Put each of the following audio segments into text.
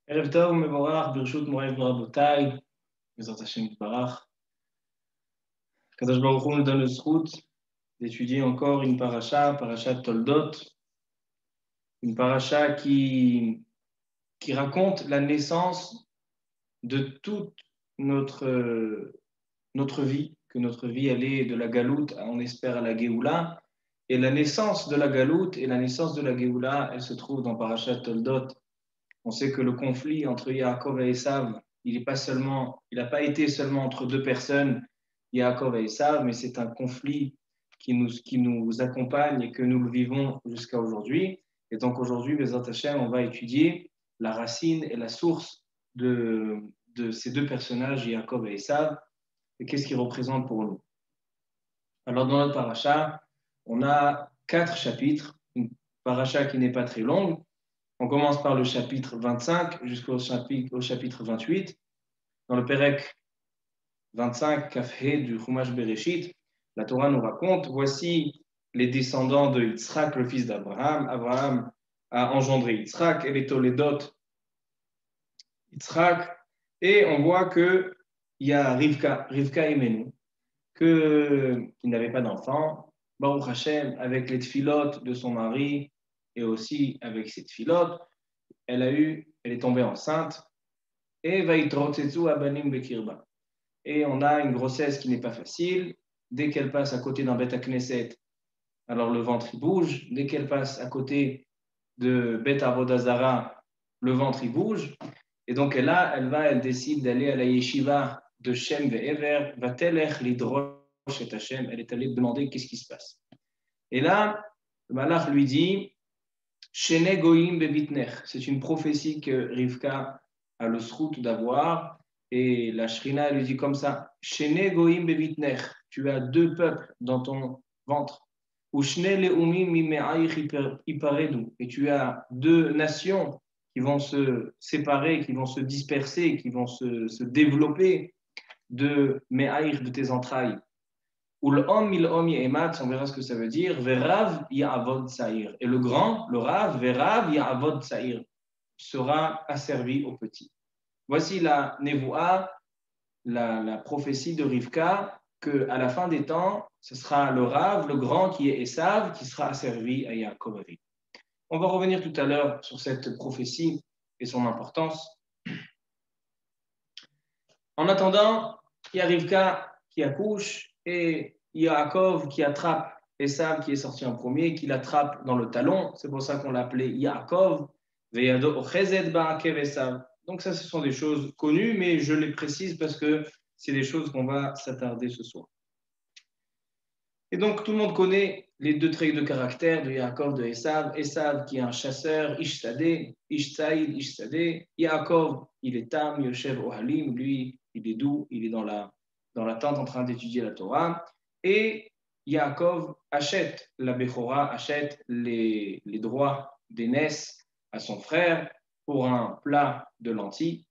ערב טוב ומבורך ברשות מוריי ורבותיי, בעזרת השם יתברך. Kadosh Baruch Hu nous donne le zchut d'étudier encore une paracha Toldot, une paracha qui raconte la naissance de toute notre vie, que notre vie allait de la galoute, on espère, à la Géoula. Et la naissance de la galoute et la naissance de la Géoula, elle se trouve dans paracha Toldot. On sait que le conflit entre Yaakov et Esav, il n'a pas été seulement entre deux personnes, Yaakov et Esav, mais c'est un conflit qui nous accompagne et que nous le vivons jusqu'à aujourd'hui. Et donc aujourd'hui, Bezat Hashem, on va étudier la racine et la source de ces deux personnages, Yaakov et Esav, et qu'est-ce qu'ils représentent pour nous. Alors dans notre paracha, on a 4 chapitres, une paracha qui n'est pas très longue. On commence par le chapitre 25 jusqu'au chapitre 28. Dans le Pérec 25, Kafhe du Chumash Bereshit, la Torah nous raconte, voici les descendants de Yitzhak, le fils d'Abraham. Abraham a engendré Yitzhak et les Toledot Yitzhak. Et on voit qu'il y a Rivka Imenu, qui n'avait pas d'enfant. Baruch Hashem, avec les tfilotes de son mari, et aussi avec ses tfilotes, elle est tombée enceinte, et vaïtrotetsu abanim bekirba. Et on a une grossesse qui n'est pas facile. Dès qu'elle passe à côté d'un Beth Knesset, alors le ventre il bouge. Dès qu'elle passe à côté de Beth Avodazara, le ventre il bouge. Et donc elle décide d'aller à la yeshiva de Shem ve'ever, vatelech lidrosh et Hashem. Elle est allée demander qu'est-ce qui se passe. Et là, le malach lui dit, Shene goyim bebitnech. C'est une prophétie que Rivka a le zchut d'avoir. Et la Shrina lui dit comme ça, Shene goyim bebitnech. Tu as deux peuples dans ton ventre. Ou Shne leumim mime'aich iparedu. Et tu as deux nations qui vont se séparer, qui vont se disperser, qui vont se développer de me'aich, de tes entrailles. Ou l'homme il homme yemat, on verra ce que ça veut dire. Verav ya'avod sa'ir. Et le grand, le rav, verav ya'avod sa'ir, sera asservi au petit. Voici la nevoa, la prophétie de Rivka, que à la fin des temps, ce sera le rav, le grand qui est Esav, qui sera asservi à Yaakov. On va revenir tout à l'heure sur cette prophétie et son importance. En attendant, il y a Rivka qui accouche et Yaakov qui attrape Esav qui est sorti en premier, qui l'attrape dans le talon. C'est pour ça qu'on l'appelait Yaakov. Donc ça, ce sont des choses connues, mais je les précise parce que c'est des choses qu'on va s'attarder ce soir. Et donc tout le monde connaît les deux traits de caractère de Yaakov, de Esav. Esav qui est un chasseur, Ishsadeh, Ishsaïd, Ishsadeh. Yaakov, il est Tam, Yoshev Ohalim, lui, il est doux, il est dans la tente en train d'étudier la Torah. Et Yaakov achète la Bechora, achète les droits d'aînesse à son frère pour un plat de lentilles.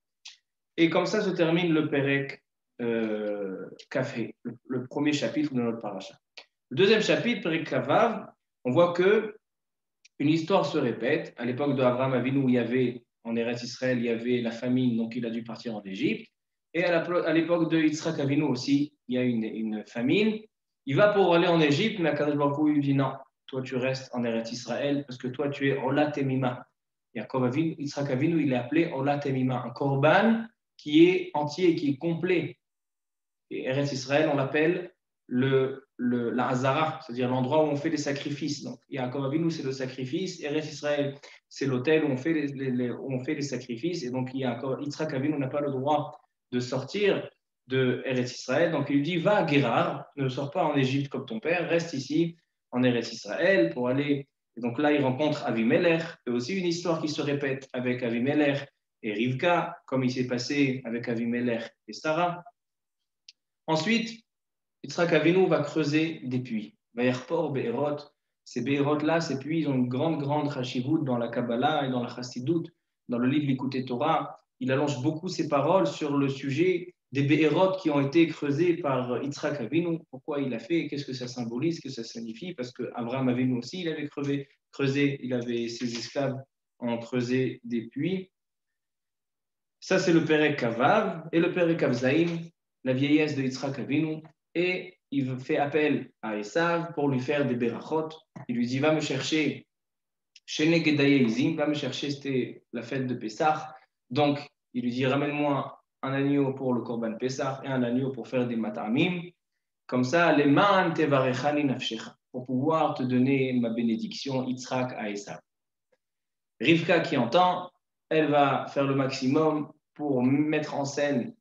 Et comme ça se termine le Pérec Kafé, le premier chapitre de notre paracha. Le deuxième chapitre, Pérec Kavav, on voit que une histoire se répète. À l'époque d'Abraham Avinu, où il y avait en Eretz Israël, il y avait la famine, donc il a dû partir en Égypte. Et à l'époque de Yitzhak Avinu aussi, il y a une famine. Il va pour aller en Égypte, mais Akadosh Baruch Hu lui dit non, toi tu restes en Eretz Israël parce que toi tu es Ola Temima. Yitzhak Avinu, il est appelé Ola Temima, un korban qui est entier, qui est complet. Et Eretz Israël, on l'appelle la Hazara, c'est-à-dire l'endroit où on fait les sacrifices. Donc, Yaakov Avinu, c'est le sacrifice. Eretz Israël, c'est l'hôtel où on fait les sacrifices. Et donc, Yitzhak Avinu n'a pas le droit de sortir de Eretz Israël. Donc, il lui dit, va à Guérar, ne sors pas en Égypte comme ton père, reste ici en Eretz Israël pour aller. Et donc là, il rencontre Avimelech. Il y a aussi une histoire qui se répète avec Avimelech et Rivka, comme il s'est passé avec Avimelech et Sarah. Ensuite, Yitzhak Avinu va creuser des puits. Vayarpor Be'erot. Ces Be'erot-là, ces puits, ils ont une grande chashivut dans la Kabbalah et dans la Chassidut, dans le livre Likutei Torah. Il allonge beaucoup ses paroles sur le sujet des Be'erot qui ont été creusés par Yitzhak Avinu. Pourquoi il a fait, qu'est-ce que ça symbolise, qu'est-ce que ça signifie? Parce qu'Abraham Avinu aussi, il avait creusé, ses esclaves ont creusé des puits. Ça, c'est le Perek Kavav et le Perek Kavzaïm, la vieillesse de Yitzhak Avinu. Et il fait appel à Esav pour lui faire des berachot. Il lui dit, va me chercher chez Negedaye va me chercher, c'était la fête de Pessah. Donc, il lui dit, ramène-moi un agneau pour le Korban Pessah et un agneau pour faire des matamim. Comme ça, les man tevarechani nafshecha, pour pouvoir te donner ma bénédiction, Yitzhak à Esav. Rivka qui entend, elle va faire le maximum pour mettre en scène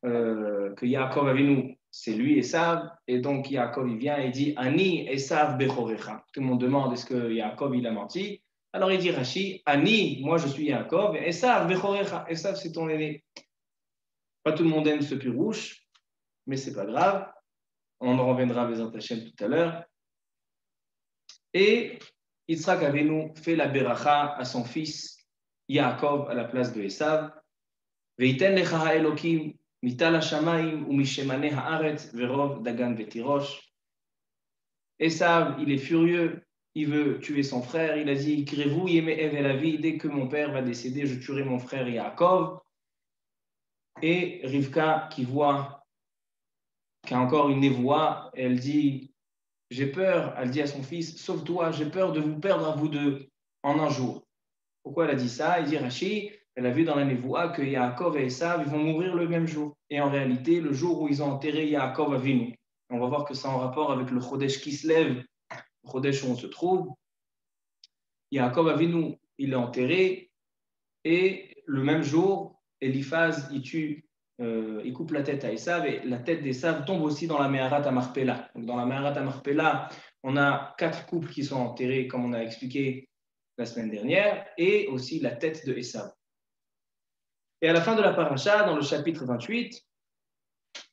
que Yaakov Avinu, c'est lui Esav, et donc Yaakov il vient et dit Ani Esav bechorecha. Tout le monde demande est-ce que Yaakov il a menti. Alors il dit Rashi Ani, moi je suis Yaakov, et Esav bechorecha. Esav c'est ton aîné. Pas tout le monde aime ce pirouche, mais c'est pas grave. On en reviendra à Bezat Hashem tout à l'heure. Et Yitzhak Avinu fait la beracha à son fils Yaakov à la place de Esav. Veiten lecha Elokim mital hashamayim umishemane haaretz verov dagan vetirosh. Esav, il est furieux, il veut tuer son frère. Il a dit Krevou yeme evelavi, dès que mon père va décéder, je tuerai mon frère Yaakov. Et Rivka qui voit qu'il y a encore une névoie, elle dit j'ai peur, elle dit à son fils, sauve-toi, j'ai peur de vous perdre à vous deux en un jour. Pourquoi elle a dit ça? Il dit Rashi, elle a vu dans la névoie que Yaakov et Esav ils vont mourir le même jour. Et en réalité, le jour où ils ont enterré Yaakov Avinu, on va voir que c'est en rapport avec le Chodesh qui se lève, le Chodesh où on se trouve. Yaakov Avinu, il est enterré, et le même jour, Eliphaz, il coupe la tête à Esav, et la tête d'Esav tombe aussi dans la Meharat Amarpela. Donc dans la Meharat Amarpela, on a 4 couples qui sont enterrés, comme on a expliqué la semaine dernière, et aussi la tête de Esav. Et à la fin de la paracha, dans le chapitre 28,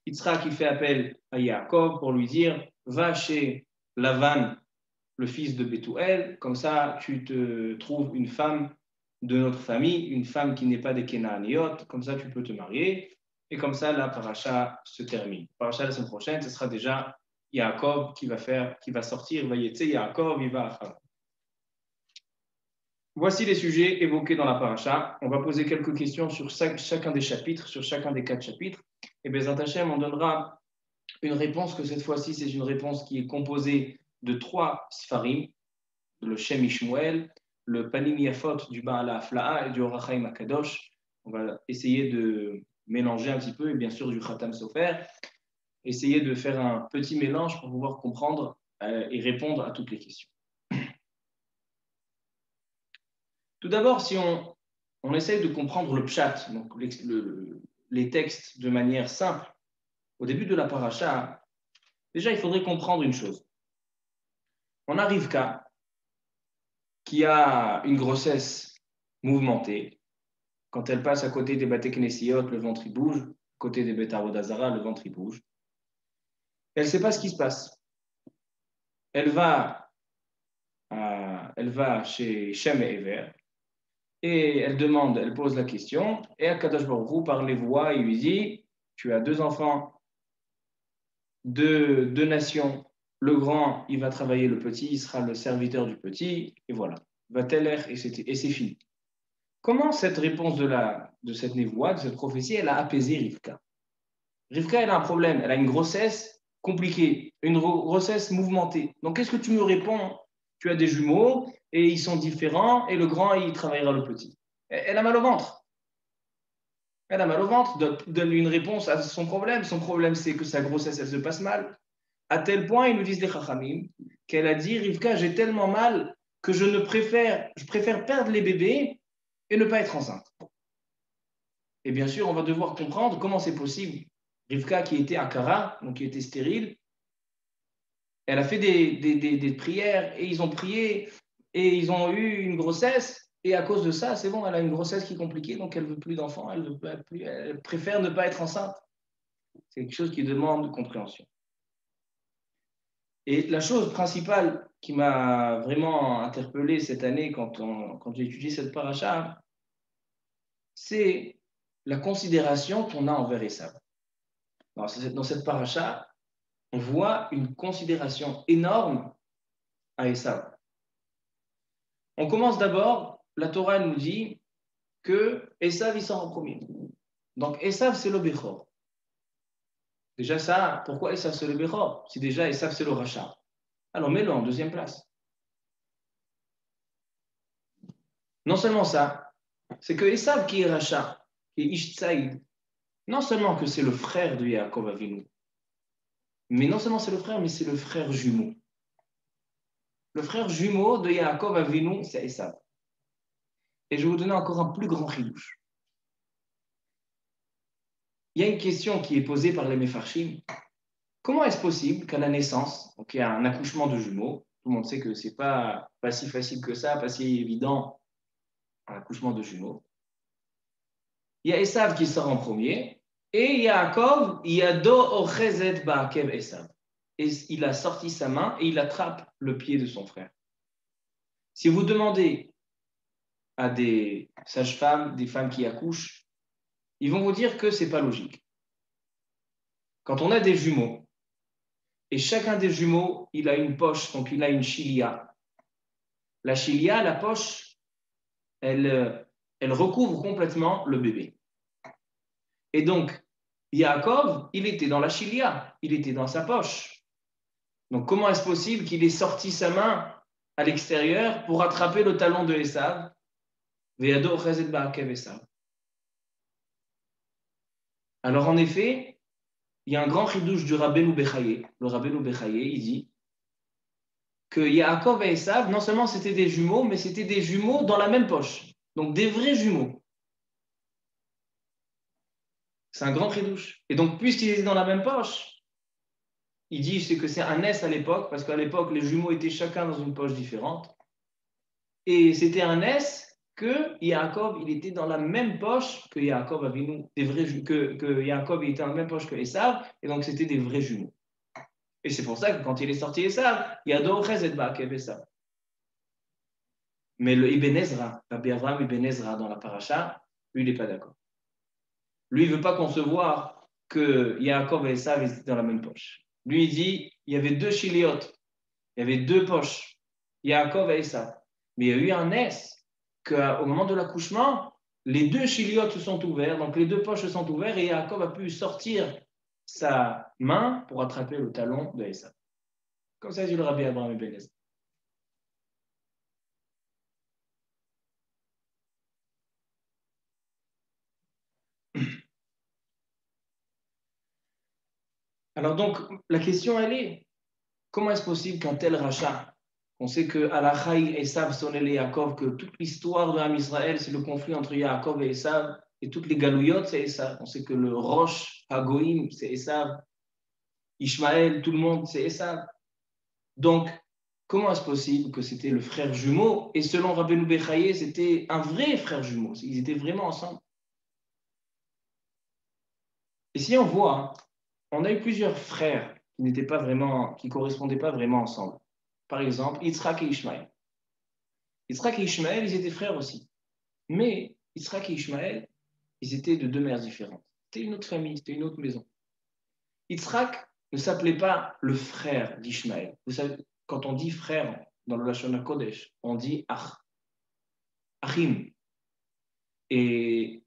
Yitzhak fait appel à Yaakov pour lui dire va chez Lavan, le fils de Bethuel, comme ça tu te trouves une femme de notre famille, une femme qui n'est pas des Kenaaniot, comme ça tu peux te marier. Et comme ça, la paracha se termine. La paracha la semaine prochaine, ce sera déjà Yaakov qui va sortir, va yetze Yaakov, il va à. Voici les sujets évoqués dans la paracha. On va poser quelques questions sur chacun des chapitres, sur chacun des 4 chapitres. Et Bezat Hashem, on donnera une réponse que cette fois-ci, c'est une réponse qui est composée de 3 sfarim, le Shem Ishmuel, le Panim Yafot du Ba'ala Afla'a et du Or HaChaim HaKadosh. On va essayer de mélanger un petit peu, et bien sûr du Khatam Sofer, essayer de faire un petit mélange pour pouvoir comprendre et répondre à toutes les questions. Tout d'abord, si on essaye de comprendre le pshat, donc les textes de manière simple, au début de la paracha, déjà il faudrait comprendre une chose. On a Rivka qui a une grossesse mouvementée. Quand elle passe à côté des Bate Knesiot, le ventre il bouge. À côté des Bet Avodazara, le ventre il bouge. Elle ne sait pas ce qui se passe. Elle va chez Shem et Ever. Et elle pose la question, et Akadosh Baruch Hu, par les voix, il lui dit, tu as 2 enfants, 2 nations, le grand, il va travailler le petit, il sera le serviteur du petit, et voilà. Va-t-elle et c'est fini. Comment cette réponse de cette névoie, de cette prophétie, elle a apaisé Rivka? Rivka, elle a un problème, elle a une grossesse compliquée, une grossesse mouvementée. Donc, qu'est-ce que tu me réponds? Tu as des jumeaux, et ils sont différents, et le grand, il travaillera le petit. Elle a mal au ventre. Elle a mal au ventre, donne une réponse à son problème. Son problème, c'est que sa grossesse, elle se passe mal. À tel point, ils nous disent les Chachamim, qu'elle a dit, Rivka, j'ai tellement mal que je préfère perdre les bébés et ne pas être enceinte. Et bien sûr, on va devoir comprendre comment c'est possible. Rivka, qui était akara, donc qui était stérile, elle a fait des prières, et ils ont prié, et ils ont eu une grossesse, et à cause de ça, c'est bon, elle a une grossesse qui est compliquée, donc elle ne veut plus d'enfants, elle préfère ne pas être enceinte. C'est quelque chose qui demande compréhension. Et la chose principale qui m'a vraiment interpellé cette année quand j'ai étudié cette paracha, c'est la considération qu'on a envers Esav. Dans cette paracha, on voit une considération énorme à Esav. On commence d'abord, la Torah nous dit que Esav il sort en premier. Donc, Esav, c'est le Bechor. Déjà ça, pourquoi Esav, c'est le Bechor? Si déjà Esav, c'est le Rachat. Alors, mets-le en deuxième place. Non seulement ça, c'est que Esav qui est Rachat, qui est Ish Tsaïd, non seulement que c'est le frère de Yaakov Avinu, mais non seulement c'est le frère, mais c'est le frère jumeau. Le frère jumeau de Yaakov Avinu, c'est Esav. Et je vais vous donner encore un plus grand chidouche. Il y a une question qui est posée par les Mefarshim. Comment est-ce possible qu'à la naissance, donc il y a un accouchement de jumeaux, tout le monde sait que ce n'est pas si facile que ça, pas si évident, un accouchement de jumeaux. Il y a Esav qui sort en premier, et Yaakov, Yado Ochezet Ba'akev Esav. Et il a sorti sa main et il attrape le pied de son frère. Si vous demandez à des sages-femmes, des femmes qui accouchent, ils vont vous dire que ce n'est pas logique. Quand on a des jumeaux, et chacun des jumeaux, il a une poche, donc il a une chilia. La chilia, la poche, elle recouvre complètement le bébé. Et donc, Yaakov, il était dans la chilia, il était dans sa poche. Donc, comment est-ce possible qu'il ait sorti sa main à l'extérieur pour attraper le talon de Esav? Alors, en effet, il y a un grand chidouche du Rabbeinu Bechaye. Le Rabbeinu Bechaye, il dit que Yaakov et Esav, non seulement c'était des jumeaux, mais c'était des jumeaux dans la même poche. Donc, des vrais jumeaux. C'est un grand chidouche. Et donc, puisqu'ils étaient dans la même poche, il dit que c'est un S à l'époque, parce qu'à l'époque, les jumeaux étaient chacun dans une poche différente. Et c'était un S que Yaakov, il était dans la même poche que Yaakov Avinu, que Yaakov il était dans la même poche que Esav, et donc c'était des vrais jumeaux. Et c'est pour ça que quand il est sorti Esav, il y a Dochezet Ba'akev Esav. Mais le Ibn Ezra, Rabbi Avraham Ibn Ezra dans la paracha, lui, il n'est pas d'accord. Lui, il ne veut pas concevoir que Yaakov et Esav étaient dans la même poche. Lui, il dit, il y avait deux chiliotes, il y avait deux poches, Yaakov et Esav. Mais il y a eu un S qu'au moment de l'accouchement, les deux chiliotes se sont ouverts, donc les deux poches se sont ouvertes et Yaakov a pu sortir sa main pour attraper le talon de Esav. Comme ça dit le Rabbi Abraham Ibn Ezra. Alors donc, la question elle est, comment est-ce possible qu'un tel rachat, on sait que Alachaï, Esav, Sonel et Yaakov, que toute l'histoire de l'âme Israël, c'est le conflit entre Yaakov et Esav, et toutes les galouillottes, c'est Esav. On sait que le Rosh Hagoïm, c'est Esav. Ishmaël, tout le monde, c'est Esav. Donc, comment est-ce possible que c'était le frère jumeau? Et selon Rabbeinu Bechaye, c'était un vrai frère jumeau. Ils étaient vraiment ensemble. Et si on voit, on a eu plusieurs frères qui n'étaient pas vraiment, qui correspondaient pas vraiment ensemble. Par exemple, Yitzhak et Ishmaël. Yitzhak et Ishmaël, ils étaient frères aussi. Mais Yitzhak et Ishmaël, ils étaient de deux mères différentes. C'était une autre famille, c'était une autre maison. Yitzhak ne s'appelait pas le frère d'Ishmaël. Vous savez, quand on dit frère dans le Lashon HaKodesh, on dit Ach, Achim. Et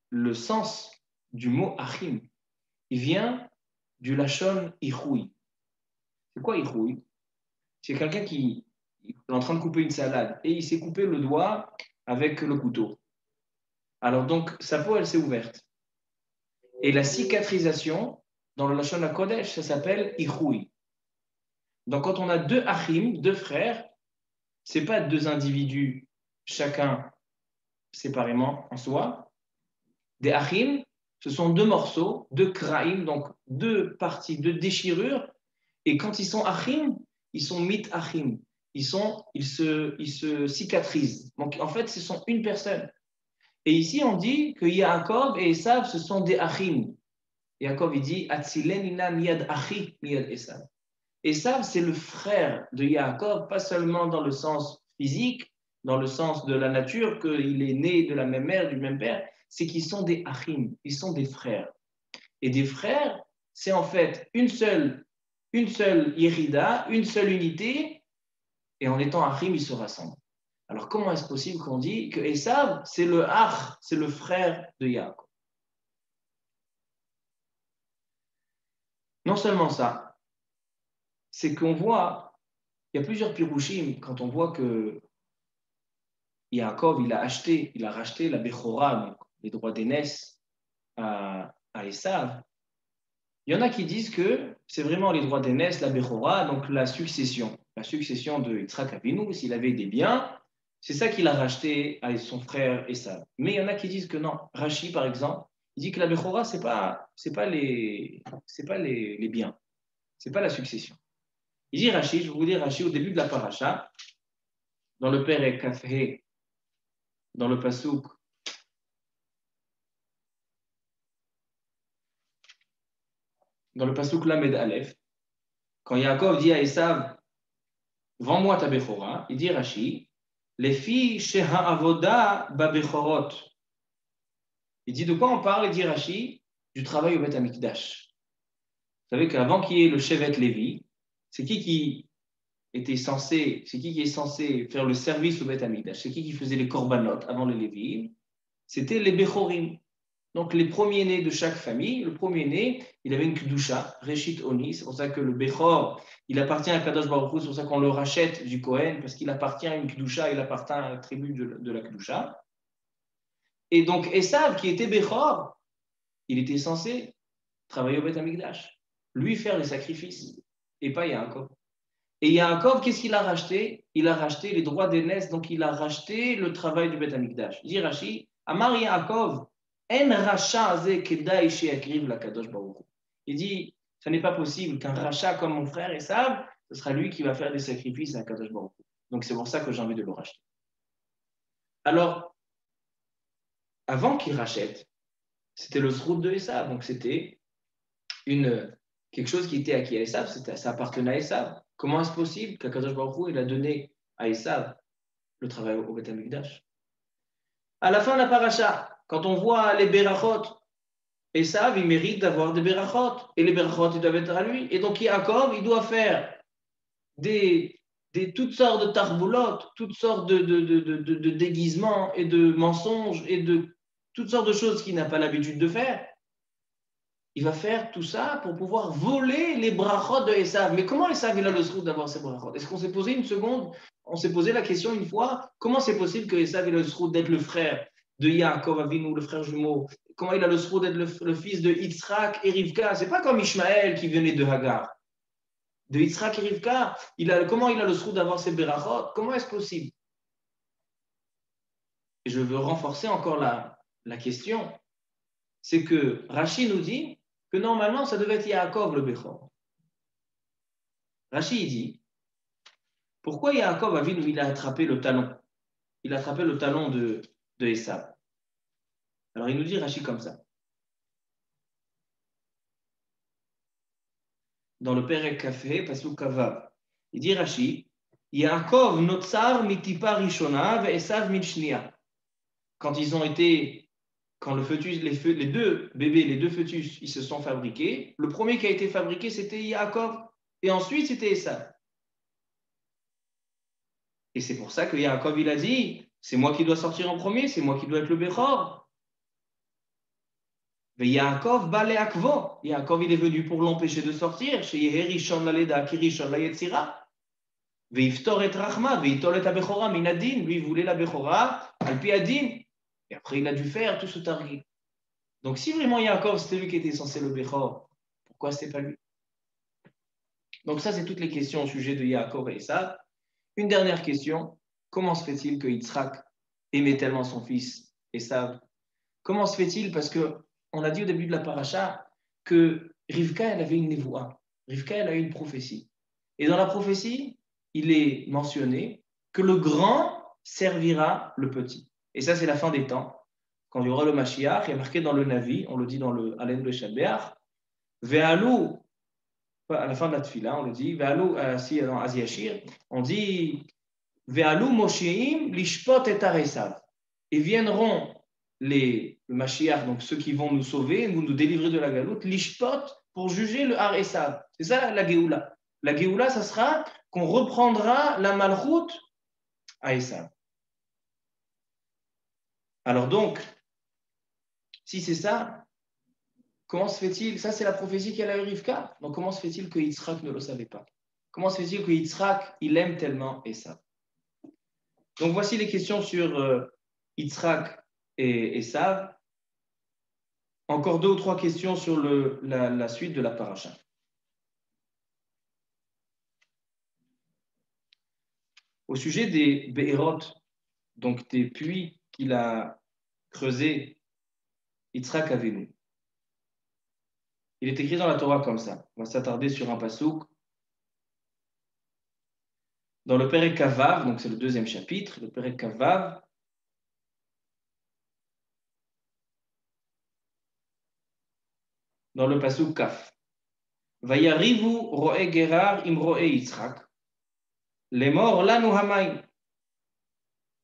le sens du mot Achim, il vient du Lashon Ichoui. C'est quoi Ichoui? C'est quelqu'un qui est en train de couper une salade et il s'est coupé le doigt avec le couteau. Alors donc, sa peau, elle s'est ouverte. Et la cicatrisation, dans le Lashon HaKodesh, ça s'appelle Ichoui. Donc, quand on a deux Achim, deux frères, ce n'est pas deux individus, chacun séparément en soi. Des Achim, ce sont deux morceaux, deux Kraïm, donc deux parties, deux déchirures. Et quand ils sont Achim, ils sont mit Achim. Ils se cicatrisent. Donc, en fait, ce sont une personne. Et ici, on dit que Yaakov et Esav, ce sont des Achim. Yaakov, il dit Atzilenina miyad achi miyad Esav. Esav, c'est le frère de Yaakov, pas seulement dans le sens physique, dans le sens de la nature, qu'il est né de la même mère, du même père, c'est qu'ils sont des Achim, ils sont des frères. Et des frères, c'est en fait une seule Yérida, une seule unité, et en étant Achim, ils se rassemblent. Alors comment est-ce possible qu'on dit que Esav, c'est le Ach, c'est le frère de Yaakov? Non seulement ça, c'est qu'on voit, il y a plusieurs pirouchim, quand on voit que Yaakov, il a racheté la Bechora, donc les droits d'aînesse, à Esav. Il y en a qui disent que c'est vraiment les droits d'aînesse, la Bechora, donc la succession de Yitzhak Avinu, s'il avait des biens, c'est ça qu'il a racheté à son frère Esav. Mais il y en a qui disent que non. Rashi, par exemple, il dit que la Bechora, c'est pas les biens, c'est pas la succession. Il dit Rashi, je vais vous dire Rashi au début de la paracha, dans le Perek Kafhe, dans le Pasuk, Lamed Aleph, quand Yaakov dit à Esav, vends-moi ta Bechora, il dit Rashi, les filles Sheha Avoda Babechorot. Il dit de quoi on parle, il dit Rashi, du travail au Beth Amikdash. Vous savez qu'avant qu'il y ait le Shevet Lévi, c'est qui est censé faire le service au Beth Amikdash? C'est qui faisait les korbanot avant les Lévi? C'était les Bechorim. Donc les premiers-nés de chaque famille, le premier-né, il avait une Kedusha, Reshit Oni, c'est pour ça que le Bechor, il appartient à Kadosh Baruch Hu, c'est pour ça qu'on le rachète du Kohen, parce qu'il appartient à une Kedusha, il appartient à la tribu de la Kedusha. Et donc Esav, qui était Bechor, il était censé travailler au Beth Amikdash, lui faire les sacrifices, et pas Yaakov. Et Yaakov, qu'est-ce qu'il a racheté? Il a racheté les droits d'aînesse, donc il a racheté le travail du Beth Amikdash. Il dit Rashi, Amar Yaakov, En racha ze kedai she'akriv la kadosh baruch Hu. Il dit, ce n'est pas possible qu'un rachat comme mon frère Esav, ce sera lui qui va faire des sacrifices à Kadosh baruch Hu. Donc c'est pour ça que j'ai envie de le racheter. Alors, avant qu'il rachète, c'était le zrout de Esav, donc c'était quelque chose qui était acquis à Esav, ça appartenait à Esav. Comment est-ce possible qu'Akadosh Baruch Hu, il a donné à Esav le travail au Beth Amikdash? À la fin de la paracha, quand on voit les Berachot, Esav, il mérite d'avoir des Berachot. Et les Berachot, ils doivent être à lui. Et donc, Yaakov, il doit faire toutes sortes de tarboulotes, toutes sortes de déguisements et de mensonges et de toutes sortes de choses qu'il n'a pas l'habitude de faire. Il va faire tout ça pour pouvoir voler les brachot de Esav. Mais comment Esav il a le srout d'avoir ces brachot? Est-ce qu'on s'est posé une seconde? On s'est posé la question une fois, comment c'est possible que Esav il a le srout d'être le frère de Yaakov Avinu, le frère jumeau? Comment il a le srout d'être le fils de Yitzhak et Rivka? C'est pas comme Ishmaël qui venait de Hagar. De Yitzhak et Rivka, comment il a le srout d'avoir ces brachot? Comment est-ce possible? Et je veux renforcer encore la question. C'est que Rashi nous dit que normalement, ça devait être Yaakov le Bechor. Rashi dit, pourquoi Yaakov Avinu, il a attrapé le talon? Il a attrapé le talon de Esav. Alors il nous dit Rashi comme ça. Dans le Perek Kafé, Pasuk Kavav, il dit Rashi, Yaakov notsar mitipa rishona ve Esav mitshnia. Quand le fœtus, les deux bébés, les deux fœtus, ils se sont fabriqués. Le premier qui a été fabriqué, c'était Yaakov. Et ensuite, c'était Esav. Et c'est pour ça que Yaakov, il a dit, c'est moi qui dois sortir en premier, c'est moi qui dois être le Bechor. Mais Yaakov, Bale Akvo. Yaakov, il est venu pour l'empêcher de sortir. Chez Yeherishon Laleda, Kirishon la Yetzira. Veiftor et Rachma, Veitol et Abechora, Minadin. Lui, il voulait la Bechora, Alpi Adin. Et après, il a dû faire tout ce targui. Donc, si vraiment Yaakov, c'était lui qui était censé le Bechor, pourquoi c'était pas lui? Donc, ça, c'est toutes les questions au sujet de Yaakov et Esav. Une dernière question. Comment se fait-il que Yitzhak aimait tellement son fils Esav? Comment se fait-il? Parce qu'on a dit au début de la paracha que Rivka, elle avait une névoie. Rivka, elle a eu une prophétie. Et dans la prophétie, il est mentionné que le grand servira le petit. Et ça, c'est la fin des temps. Quand il y aura le Mashiach, il y a marqué dans le Navi, on le dit dans le Alen de Shabbeach, Ve'alou, à la fin de la Tfila, on le dit, Ve'alou, si dans Aziashir, on dit Ve'alou Mosheim lishpot et Esav. Et viendront le Mashiach, donc ceux qui vont nous sauver, nous délivrer de la galoute, l'ishpot, pour juger le Har Esav. C'est ça la Géoula. La Géoula, ça sera qu'on reprendra la Malchut à Esav. Alors donc, si c'est ça, comment se fait-il, ça c'est la prophétie qu'elle a eu Rivka, donc comment se fait-il que Yitzhak ne le savait pas? Comment se fait-il que Yitzhak, il aime tellement Esav? Donc voici les questions sur Yitzhak et Esav. Encore 2 ou 3 questions sur la suite de la paracha. Au sujet des Be'erot, donc des puits qu'il a creusés, Yitzhak Avinu. Il est écrit dans la Torah comme ça. On va s'attarder sur un pasouk. Dans le Perek Kavav, donc c'est le 2e chapitre, le Perek Kavav, dans le pasouk Kaf. Vayarivu roe gerar im roe Yitzhak. Lemor lanu hamayim.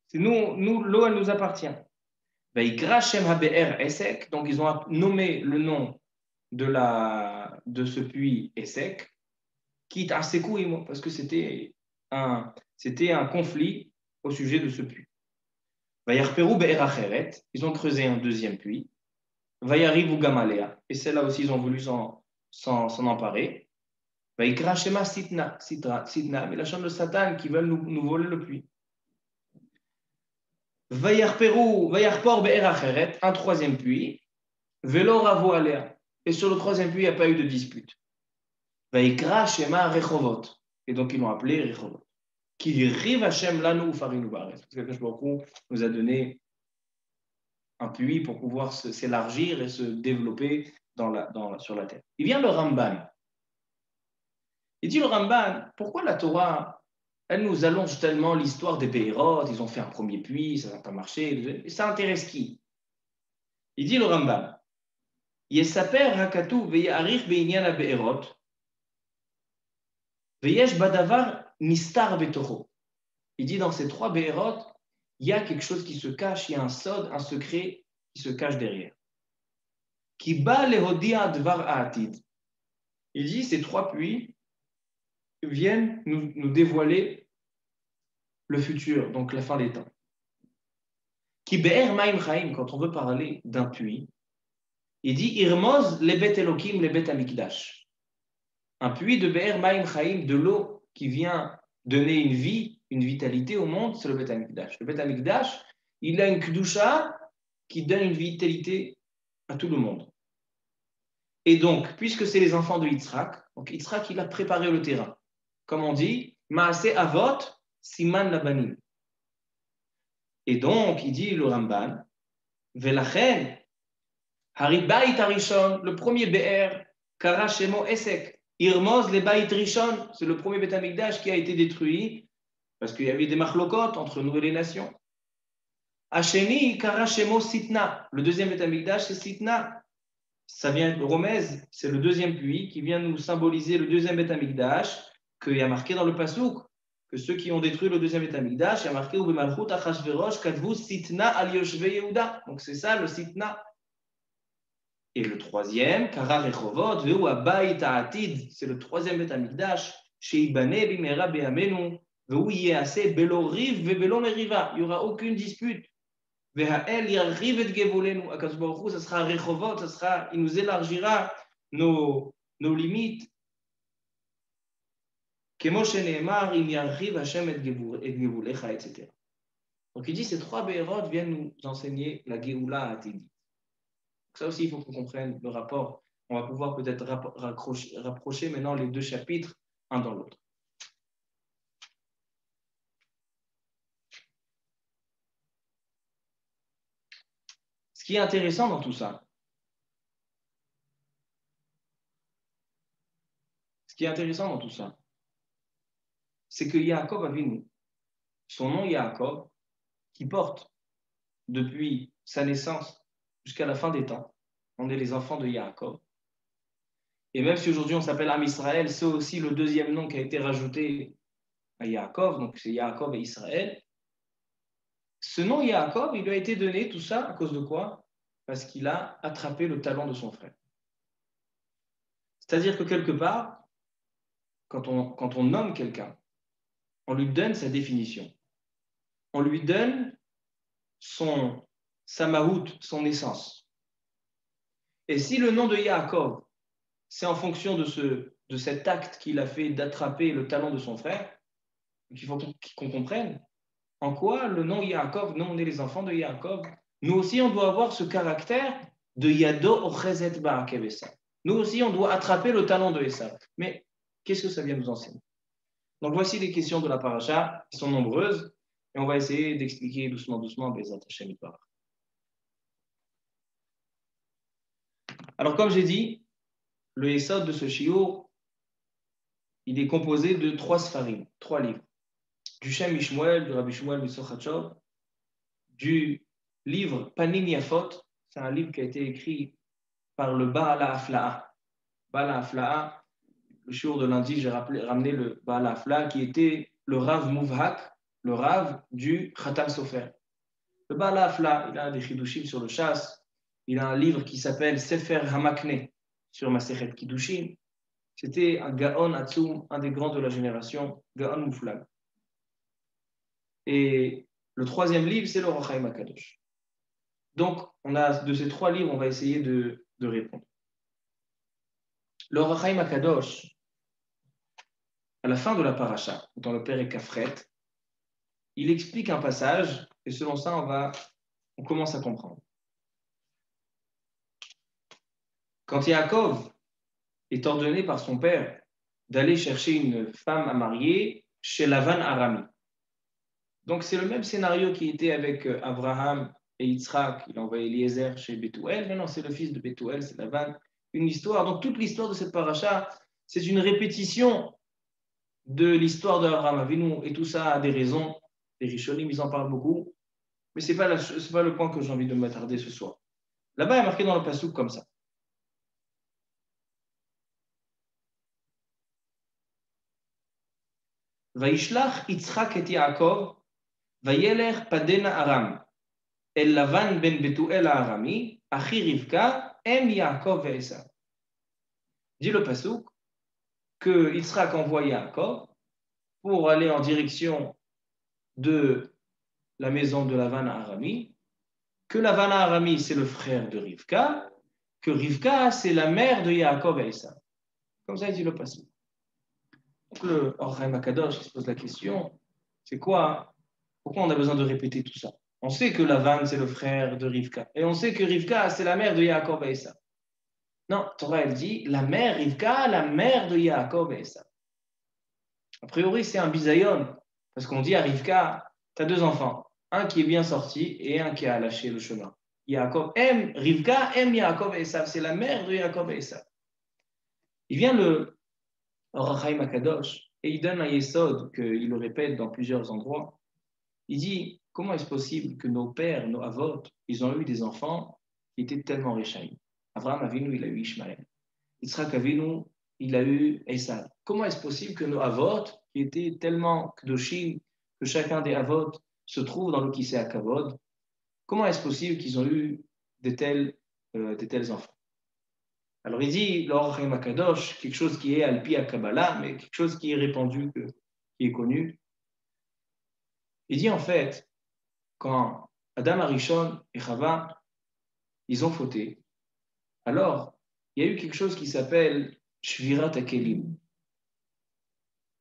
C'est nous, l'eau, elle nous appartient. Vaikra Shem habe'er Esek, donc ils ont nommé le nom de ce puits Esek, quitte à Sekouimo, parce que c'était un conflit au sujet de ce puits. Vayarperu be'er acheret, ils ont creusé un 2e puits. Vayarivu gamalea, et c'est là aussi ils ont voulu s'en emparer. Vaikra Shema Sitna, mais la chambre de Satan qui veulent nous voler le puits. Vayarpor be'er acheret, un 3e puits. Velo ravo alea. Et sur le 3e puits, il n'y a pas eu de dispute. Vaikra Shema Rechovot. Et donc ils l'ont appelé Rechovot. Qui rive Hashem lanu farinu bares. Parce que Kadosh Baruch Hu nous a donné un puits pour pouvoir s'élargir et se développer sur la terre. Il vient le Ramban. Il dit le Ramban, pourquoi la Torah, elle nous allonge tellement l'histoire des Be'erot, ils ont fait un 1er puits, ça n'a pas marché, et ça intéresse qui? Il dit le Ramban, Yesaper hakatu ve'yarich be'inyan ha'be'erot, ve'yesh badavar nistar betocho. Il dit dans ces 3 Be'erot, il y a quelque chose qui se cache, il y a un sod, un secret qui se cache derrière. Qui ba lehodia dvar ha'atid. Il dit ces 3 puits viennent nous dévoiler le futur, donc la fin des temps. Qui be'er ma'im chaim, quand on veut parler d'un puits, il dit irmoz lebet elokim lebet amikdash. Un puits de be'er ma'im chaim, de l'eau qui vient donner une vie, une vitalité au monde, c'est le bet amikdash. Le bet amikdash, il a une kedusha qui donne une vitalité à tout le monde. Et donc, puisque c'est les enfants de Yitzhak, donc Yitzhak, il a préparé le terrain. Comme on dit, Maaseh Avot, Siman Labanim. Et donc, il dit le Ramban, Velachen, Haribait Arishon, le premier BR, Karashemo Esek, Irmoz le Bait Rishon, c'est le premier Bet Amikdash qui a été détruit, parce qu'il y avait des machlokot entre nous et les nations. Hacheni, Karashemo Sitna, le deuxième Bet Amikdash, c'est Sitna. Ça vient de Romez, c'est le 2e puits qui vient nous symboliser le 2e Bet Amikdash, qu'il y a marqué dans le Pasouk, que ceux qui ont détruit le 2e Bet Amikdash, il y a marqué Ubemalchut Achashverosh Kadvu Sitna al Yoshve Yehuda. Donc c'est ça le Sitna. Et le 3e, Kara Rechovot, Veu Abayit Ha'atid, c'est le 3e Bet Amikdash, Sheibane Bimera Be'amenu, Veu Yease Belo Riv Ve Belo Meriva. Il n'y aura aucune dispute. Ve'ha'el yarriv et gevolenu. Akadosh Baruch Hu, ça sera Rechovot, ça sera, il nous élargira nos limites. Kemo shene'emar, im yarriv Hashem et gevulecha, etc. Donc il dit, ces 3 Be'erot viennent nous enseigner la Geoula Atidit. Ça aussi, il faut qu'on comprenne le rapport. On va pouvoir peut-être rapprocher maintenant les 2 chapitres, un dans l'autre. Ce qui est intéressant dans tout ça, c'est que Yaakov Avinu, son nom Yaakov, qui porte depuis sa naissance jusqu'à la fin des temps, on est les enfants de Yaakov. Et même si aujourd'hui on s'appelle Am Israël, c'est aussi le 2e nom qui a été rajouté à Yaakov, donc c'est Yaakov et Israël. Ce nom Yaakov, il lui a été donné, tout ça, à cause de quoi? Parce qu'il a attrapé le talent de son frère. C'est-à-dire que quelque part, quand on nomme quelqu'un, on lui donne sa définition. On lui donne sa mahout, son essence. Et si le nom de Yaakov, c'est en fonction de cet acte qu'il a fait d'attraper le talon de son frère, il faut qu'on comprenne en quoi le nom Yaakov, nous on est les enfants de Yaakov, nous aussi on doit avoir ce caractère de Yado Ochezet Ba'akev Esav. Nous aussi on doit attraper le talon de Esav. Mais qu'est-ce que ça vient nous enseigner? Donc voici les questions de la paracha, qui sont nombreuses, et on va essayer d'expliquer doucement, Bezat Hashem Yitbarach. Alors comme j'ai dit, le Esod de ce shiur, il est composé de 3 sfarim, 3 livres. Du Shem Mishmuel, du Rabbi Shmuel Misochatchov, du livre Panim Yafot, c'est un livre qui a été écrit par le Baal HaAfla'a. Baal HaAfla'a, le shiur de lundi, j'ai ramené le Baal HaAfla'a qui était le Rav Mouvhak, le Rav du Khatam Sofer. Le Baal HaAfla'a, il a des chidushim sur le chasse, il a un livre qui s'appelle Sefer Hamakne sur Masechet Kiddushin. C'était un Gaon Atzum, un des grands de la génération, Gaon Mouflag. Et le 3e livre, c'est le Orach Chaim HaKadosh. Donc, de ces 3 livres, on va essayer de répondre. Le Orach Chaim HaKadosh, à la fin de la paracha, dans le Perek Kafret, il explique un passage, et selon ça, on commence à comprendre. Quand Yaakov est ordonné par son père d'aller chercher une femme à marier chez Lavan Arami. Donc, c'est le même scénario qui était avec Abraham et Yitzhak. Il a envoyé Eliezer chez Bethuel. Maintenant, c'est le fils de Bethuel, c'est Lavan. Une histoire. Donc, toute l'histoire de cette paracha, c'est une répétition de l'histoire d'Abraham Avinu. Et tout ça a des raisons. Les Rishonim, ils en parlent beaucoup. Mais ce n'est pas le point que j'ai envie de m'attarder ce soir. Là-bas, il y a marqué dans le passouk comme ça. Vaishlach Yitzhak et Yaakov, Vayeler Padena Aram, El Lavan ben Bethuel Arami, Achi Rivka, Em Yaakov et Esav. Dit le passouk que Yitzhak envoie Yaakov pour aller en direction de la maison de Lavan Arami, que Lavan Arami c'est le frère de Rivka, que Rivka c'est la mère de Yaakov et Esav. Comme ça il dit le passouk. Donc le Orach Chaim HaKadosh se pose la question, c'est quoi? Pourquoi on a besoin de répéter tout ça? On sait que Lavan, c'est le frère de Rivka. Et on sait que Rivka, c'est la mère de Yaakov et Esav. Non, Torah, elle dit, la mère Rivka, la mère de Yaakov et Esav. A priori, c'est un bisayon. Parce qu'on dit à Rivka, tu as 2 enfants. Un qui est bien sorti et un qui a lâché le chemin. Rivka aime Yaakov et Esav. C'est la mère de Yaakov et Esav. Il vient le Orach Chaim HaKadosh et il donne un yesod qu'il le répète dans plusieurs endroits. Il dit, comment est-ce possible que nos pères, nos avot, ils ont eu des enfants qui étaient tellement richaïm? Abraham Avinu, il a eu Ishmaël. Yitzhak Avinu, il a eu Esav. Comment est-ce possible que nos avot, qui étaient tellement kdoshim, que chacun des avot se trouve dans le Kisei HaKavod, comment est-ce possible qu'ils ont eu de tels enfants? Alors il dit, l'Orach Chaim HaKadosh, quelque chose qui est Alpi HaKabbalah, mais quelque chose qui est répandu, qui est connu. Il dit en fait, quand Adam Arishon et Chava, ils ont fauté, alors il y a eu quelque chose qui s'appelle Shvirat HaKelim.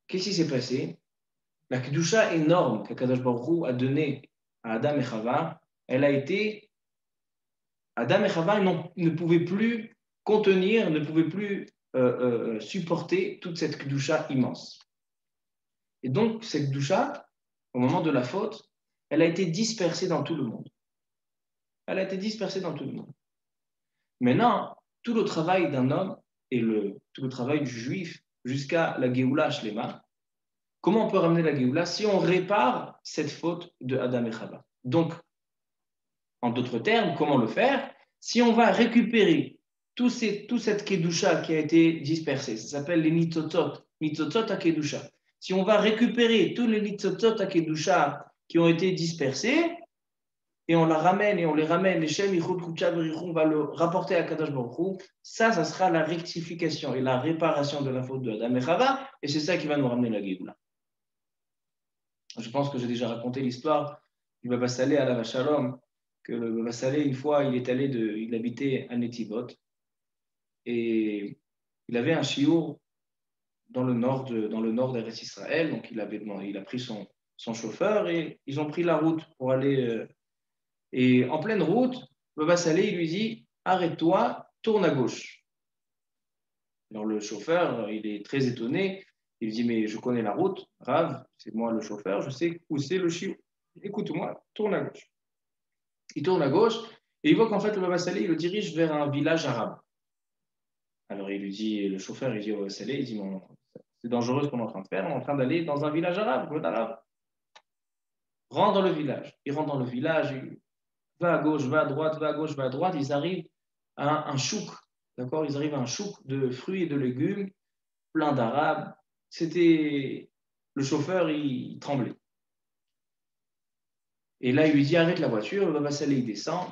Qu'est-ce qui s'est passé? La Kedusha énorme qu'Akadosh Baruch Hu a donnée à Adam et Chava, elle a été... Adam et Chava ne pouvaient plus contenir, ne pouvaient plus supporter toute cette Kedusha immense. Et donc, cette Kedusha, au moment de la faute, elle a été dispersée dans tout le monde. Elle a été dispersée dans tout le monde. Maintenant, tout le travail d'un homme et tout le travail du juif jusqu'à la Géoula Shlema, comment on peut ramener la Géoula si on répare cette faute de Adam et Chava? Donc, en d'autres termes, comment le faire? Si on va récupérer toute cette Kedusha qui a été dispersée, ça s'appelle les Nitzotzot à Kedusha. Si on va récupérer tous les Nitzotzot à Kedusha qui ont été dispersés, et on la ramène, et on les ramène, les Shem, Yichud, Kucha, Berichon, on va le rapporter à Kadosh Baruch Hu, ça sera la rectification et la réparation de la faute de Adam et Chava, et c'est ça qui va nous ramener la Géoula. Je pense que j'ai déjà raconté l'histoire du Baba Saleh à la Shalom, que le Baba Saleh, une fois, il habitait à Netivot, et il avait un shiur dans le nord d'Eretz Israël. Donc il a pris son chauffeur et ils ont pris la route pour aller. Et en pleine route, le Baba Saleh, il lui dit arrête-toi, tourne à gauche. Alors le chauffeur, il est très étonné. Il dit mais je connais la route, Rav, c'est moi le chauffeur, je sais où c'est le shiur. Écoute-moi, tourne à gauche. Il tourne à gauche et il voit qu'en fait le Baba Saleh, il le dirige vers un village arabe. Alors il lui dit, le chauffeur, il dit au Saleh, il dit c'est dangereux ce qu'on est en train de faire, on est en train d'aller dans un village arabe, rentre dans le village. Il rentre dans le village, il va à gauche, va à droite, va à gauche, va à droite, ils arrivent à un chouk, d'accord? Ils arrivent à un chouk de fruits et de légumes, plein d'arabes. C'était le chauffeur, il tremblait. Et là, il lui dit arrête la voiture, le Baba Saleh, il descend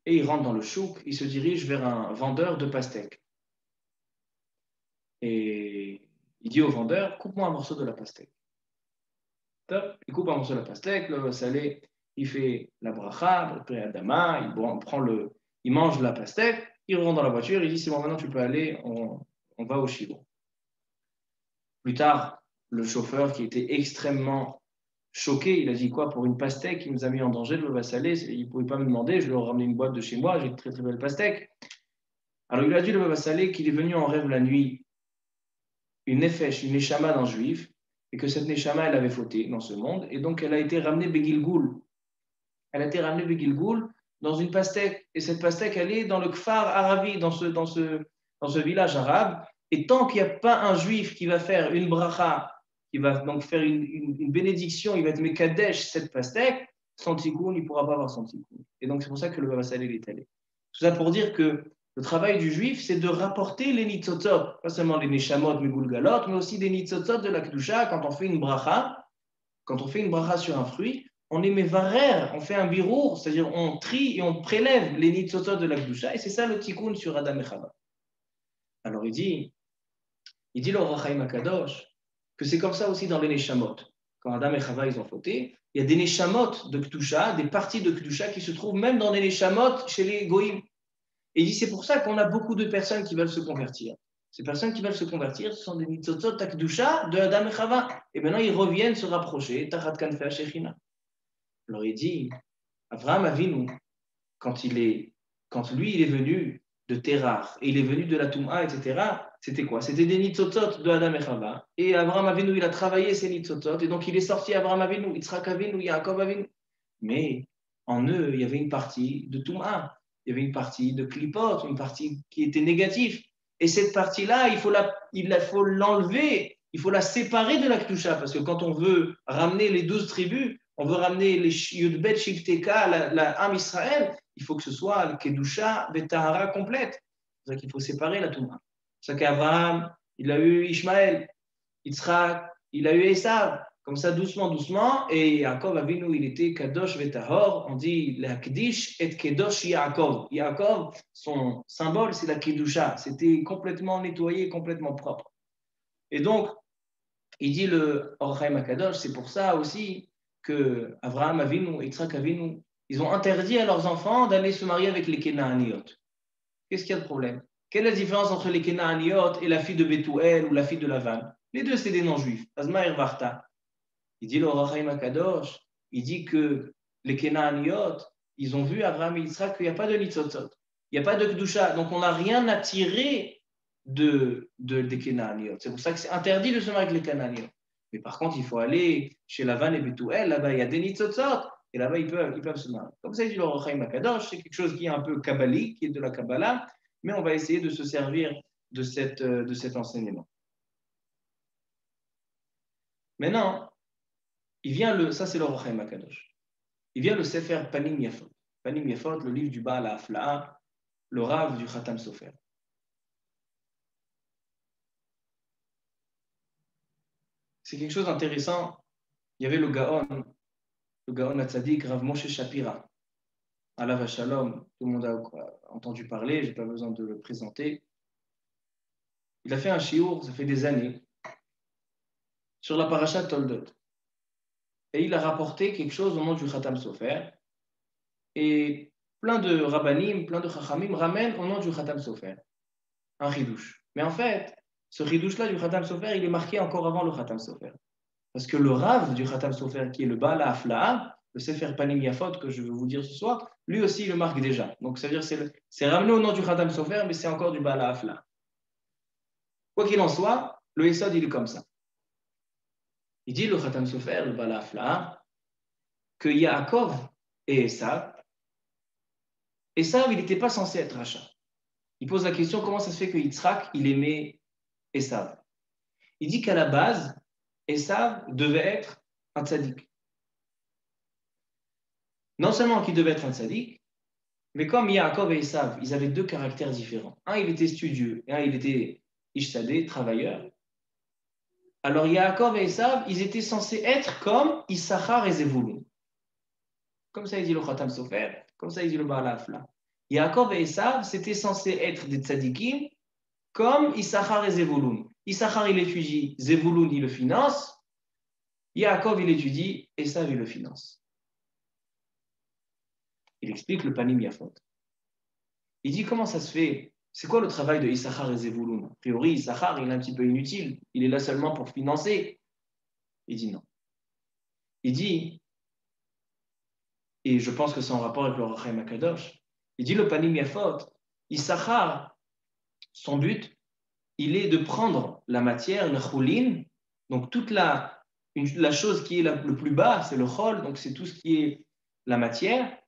et il rentre dans le chouk, il se dirige vers un vendeur de pastèques. Et il dit au vendeur coupe-moi un morceau de la pastèque. Top. Il coupe un morceau de la pastèque, le Saleh, il fait la bracha, le Adama, il mange la pastèque, il rentre dans la voiture, il dit c'est bon, maintenant tu peux aller, on va au Shiloh. Plus tard, le chauffeur qui était extrêmement choqué, il a dit quoi pour une pastèque, il nous a mis en danger, le Baba Saleh, il ne pouvait pas me demander, je lui ai ramené une boîte de chez moi, j'ai une très très belle pastèque. Alors il lui a dit le Baba Saleh qu'il est venu en rêve la nuit, une nefesh, une neshama d'un juif, et que cette neshama, elle avait fauté dans ce monde, et donc elle a été ramenée Begilgoul. Elle a été ramenée Begilgoul dans une pastèque, et cette pastèque, elle est dans le Kfar Arabi, dans ce village arabe, et tant qu'il n'y a pas un juif qui va faire une bracha, qui va donc faire une bénédiction, il va être Mekadesh, cette pastèque, son tikkun, il ne pourra pas avoir son tikkun. Et donc c'est pour ça que le Baba Saleh est allé. Tout ça pour dire que le travail du juif, c'est de rapporter les nitzotzot, pas seulement les neshamot, les gulgalot, mais aussi des nitzotzot de la kedusha. Quand on fait une bracha sur un fruit, on les met varer, on fait un birour, c'est-à-dire on trie et on prélève les nitzotzot de la kedusha, et c'est ça le tikkun sur Adam et Chava. Alors il dit le Ohr HaChaim HaKadosh, que c'est comme ça aussi dans les neshamot. Quand Adam et Chava ils ont fauté, il y a des neshamot de kedusha, des parties de kedusha qui se trouvent même dans les neshamot chez les goïms. Et il dit, c'est pour ça qu'on a beaucoup de personnes qui veulent se convertir. Ces personnes qui veulent se convertir, ce sont des nitzotzot takdusha de Adam et Chava. Et maintenant, ils reviennent se rapprocher. Tachat kanfei hashechina. Alors il dit, Avraham Avinu, quand lui, il est venu de Terach, et il est venu de la Touma, etc., c'était quoi? C'était des nitzotzot de Adam et Chava. Et Avraham Avinu, il a travaillé ces nitzotzot, et donc il est sorti Avraham Avinu, Yitzhak Avinu, Yaakov Avinu. Mais en eux, il y avait une partie de Touma. Il y avait une partie de clipote, une partie qui était négative. Et cette partie-là, il faut l'enlever, il faut la séparer de la Kedusha, parce que quand on veut ramener les 12 tribus, on veut ramener les Yudbet, Shifteka, la Am Israël, il faut que ce soit le Kedusha, Betahara complète. C'est ça qu'il faut séparer la Touma. C'est ça qu'Abraham, il a eu Ishmaël, Yitzhak, il a eu Esav. Comme ça, doucement, doucement. Et Yaakov Avinu, il était Kadosh Vetahor. On dit la Kedish et Kedosh Yaakov. Yaakov, son symbole, c'est la Kedusha. C'était complètement nettoyé, complètement propre. Et donc, il dit le Ohr HaChaim HaKadosh, c'est pour ça aussi que Avraham Avinu et Yitzhak Avinu, ils ont interdit à leurs enfants d'aller se marier avec les Kenaaniot. Qu'est-ce qu'il y a de problème? Quelle est la différence entre les Kenaaniot et la fille de Bethuel ou la fille de Lavan? Les deux, c'est des noms-juifs. Azma Irvarta. Il dit le Ohr HaChaim HaKadosh, il dit que les Kenaaniot, ils ont vu Abraham et Yitzhak qu'il n'y a pas de nitzotzot, il n'y a pas de kedusha, donc on n'a rien à tirer des Kenaaniot. C'est pour ça que c'est interdit de se marier avec les Kenaaniot. Mais par contre, il faut aller chez Lavan et Bethuel, là-bas il y a des nitzotzot, et là-bas ils peuvent se marier. Comme ça, il dit le Ohr HaChaim HaKadosh, c'est quelque chose qui est un peu kabbalique, qui est de la Kabbalah, mais on va essayer de se servir de cet enseignement. Maintenant, ça c'est le Ohr HaChaim HaKadosh. Il vient le Sefer Panim Yafot. Panim Yafot, le livre du Baal HaAfla'a, le Rav du Khatam Sofer. C'est quelque chose d'intéressant. Il y avait le Gaon HaTzadik, Rav Moshe Shapira, Alav Shalom, tout le monde a entendu parler, je n'ai pas besoin de le présenter. Il a fait un shiur, ça fait des années, sur la parasha Toldot. Et il a rapporté quelque chose au nom du Khatam Sofer. Et plein de rabbanim, plein de chachamim ramènent au nom du Khatam Sofer. un chidouche. Mais en fait, ce chidouche-là du Khatam Sofer, il est marqué encore avant le Khatam Sofer. Parce que le Rav du Khatam Sofer, qui est le Baal HaAfla'a, le Sefer Panim Yafot, que je vais vous dire ce soir, lui aussi, il le marque déjà. Donc, ça veut dire que c'est ramené au nom du Khatam Sofer, mais c'est encore du Baal HaAfla'a. Quoi qu'il en soit, le Yesod, il est comme ça. Il dit, le Khatam Sofer, le Baal HaAfla'a, que Yaakov et Esav, il n'était pas censé être rachat. Il pose la question, comment ça se fait que Yitzhak, il aimait Esav? Il dit qu'à la base, Esav devait être un tzaddik. Non seulement qu'il devait être un tzaddik, mais comme Yaakov et Esav, ils avaient deux caractères différents. Un, il était studieux, et un, il était ishsadé, travailleur. Alors Yaakov et Esav, ils étaient censés être comme Issachar et Zevulun. Comme ça, il dit le Khatam Sofer, comme ça, il dit le Baal HaAfla'a. Yaakov et Esav, c'était censé être des tzaddikim comme Issachar et Zevulun. Issachar, il étudie, Zevulun, il le finance. Yaakov, il étudie, Esav, il le finance. Il explique le Panim Yafot. Il dit comment ça se fait? C'est quoi le travail de Issachar et Zevulun? A priori, Issachar, il est un petit peu inutile. Il est là seulement pour financer. Il dit non. Il dit, et je pense que c'est en rapport avec le Rachaim Akadosh, il dit le Panim Yafot, Issachar, son but, il est de prendre la matière, le choulin, donc toute la chose qui est le plus bas, c'est le chol, donc c'est tout ce qui est la matière,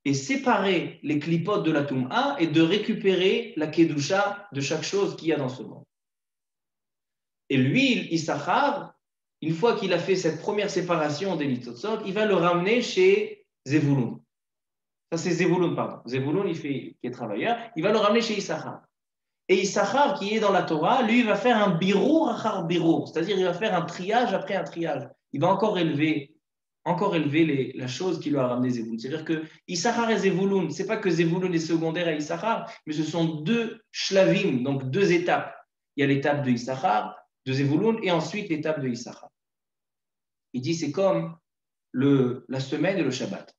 et séparer les clipotes de la Toum'a et de récupérer la Kedusha de chaque chose qu'il y a dans ce monde. Et lui, Issachar, une fois qu'il a fait cette première séparation des Nitotsot, il va le ramener chez Zevulun. Ça, c'est Zevulun, pardon. Zevulun, qui est travailleur, il va le ramener chez Issachar. Et Issachar, qui est dans la Torah, lui, il va faire un birour achar birour, c'est-à-dire il va faire un triage après un triage. Il va encore élever la chose qui lui a ramené Zevulun. C'est-à-dire que Issachar et Zevulun, c'est pas que Zevulun est secondaire à Issachar, mais ce sont deux shlavim, donc deux étapes. Il y a l'étape de Issachar, de Zevulun, et ensuite l'étape de Issachar. Il dit c'est comme la semaine et le Shabbat.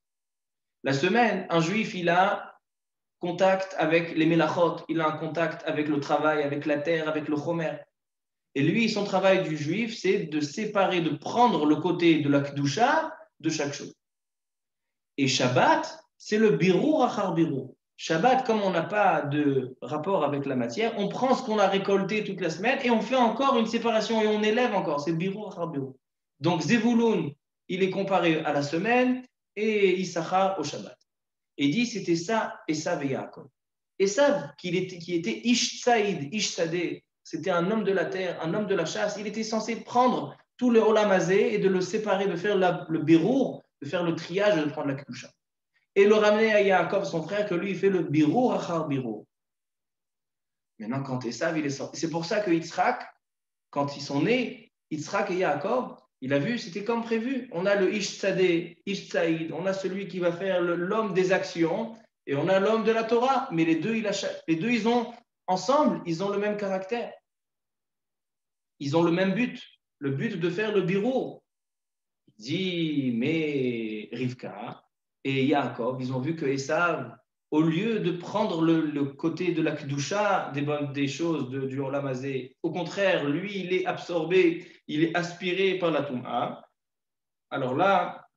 La semaine, un juif, il a contact avec les melachot, il a un contact avec le travail, avec la terre, avec le chomer. Et lui, son travail du juif, c'est de séparer, de prendre le côté de la kedusha de chaque chose. Et Shabbat, c'est le birour achar birour. Shabbat, comme on n'a pas de rapport avec la matière, on prend ce qu'on a récolté toute la semaine et on fait encore une séparation et on élève encore. C'est birour achar birour. Donc Zevulun, il est comparé à la semaine et Issachar au Shabbat. Et dit c'était ça, Esav et Yaakov. Esav, qui était Ish Tsaïd, Ish Sadeh, c'était un homme de la terre, un homme de la chasse, il était censé prendre tout le Olam Hazé et de le séparer, de faire le birour, de faire le triage et de prendre la kedusha. Et le ramener à Yaakov, son frère, que lui, il fait le birour achar birour. Maintenant, quand Esav, il est sorti. C'est pour ça que Yitzhak, quand ils sont nés, Yitzhak et Yaakov, il a vu, c'était comme prévu. On a le Ish Tzadeh, Ish Tzaïd, on a celui qui va faire l'homme des actions, et on a l'homme de la Torah. Mais les deux, ils ont, ensemble, ils ont le même caractère. Ils ont le même but, le but de faire le birour. Il dit, mais Rivka et Yaakov, ils ont vu que Esav, au lieu de prendre le côté de la Kedusha, des choses du Olam Hazé, au contraire, lui, il est absorbé, il est aspiré par la Toum'a. Alors là,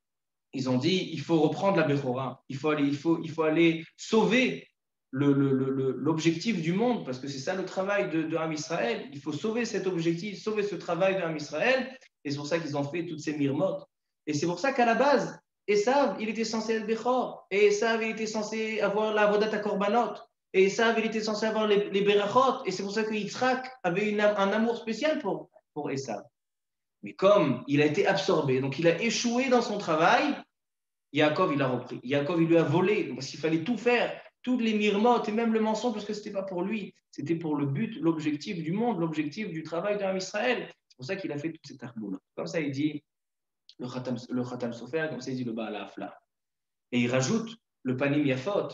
ils ont dit, il faut reprendre la Bechora, il faut aller sauver l'objectif du monde, parce que c'est ça le travail de Ham Israël. Il faut sauver cet objectif, sauver ce travail de Ham Israël, et c'est pour ça qu'ils ont fait toutes ces mirmotes. Et c'est pour ça qu'à la base, Esav, il était censé être Bechor, et Esav, il était censé avoir la Vodat Korbanot, et Esav, il était censé avoir les Berachot, et c'est pour ça que Yitzhak avait un amour spécial pour Esav. Mais comme il a été absorbé, donc il a échoué dans son travail, Yaakov, il a repris. Yaakov, il lui a volé, parce qu'il fallait tout faire, toutes les mirmotes et même le mensonge, parce que ce n'était pas pour lui, c'était pour le but, l'objectif du monde, l'objectif du travail d'Am Israël. C'est pour ça qu'il a fait toute cette arboule. Comme ça, il dit le Khatam Sofer, comme ça, il dit le Baal HaAfla'a. Et il rajoute le Panim Yafot,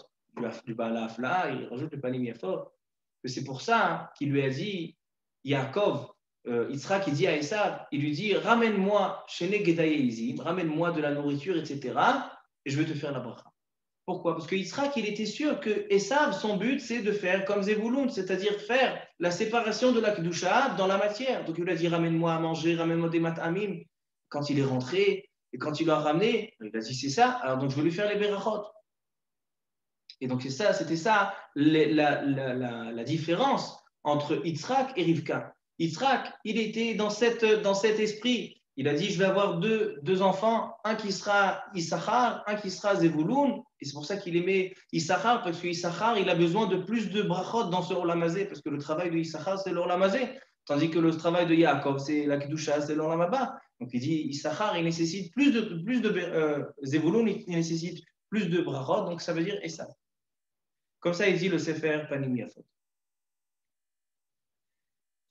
du Baal HaAfla'a, il rajoute le Panim Yafot, que c'est pour ça qu'il lui a dit, Yaakov, Yitzhak, il dit à Esav, il lui dit, ramène-moi, ramène-moi de la nourriture, etc., et je vais te faire la bracha. Pourquoi? Parce que Yitzhak, il était sûr que Esav, son but, c'est de faire comme Zevouloun, c'est-à-dire faire la séparation de la Kedusha dans la matière. Donc il lui a dit, ramène-moi à manger, ramène-moi des matamim. Quand il est rentré, et quand il l'a ramené, il a dit, c'est ça, alors donc je vais lui faire les berachot. Et donc c'était ça la différence entre Yitzhak et Rivka. Yitzhak, il était dans cet esprit. Il a dit, je vais avoir deux enfants, un qui sera Issachar, un qui sera Zevouloun. Et c'est pour ça qu'il aimait Issachar, parce que Issachar, il a besoin de plus de brachot dans ce Olamazé, parce que le travail de Issachar, c'est l'Olamazé, tandis que le travail de Yaakov, c'est la Kedusha, c'est l'Olamaba. Donc il dit, Issachar, il nécessite plus de Zevouloun, il nécessite plus de brachot, donc ça veut dire Esav. Comme ça, il dit le Sefer Panim Yafot.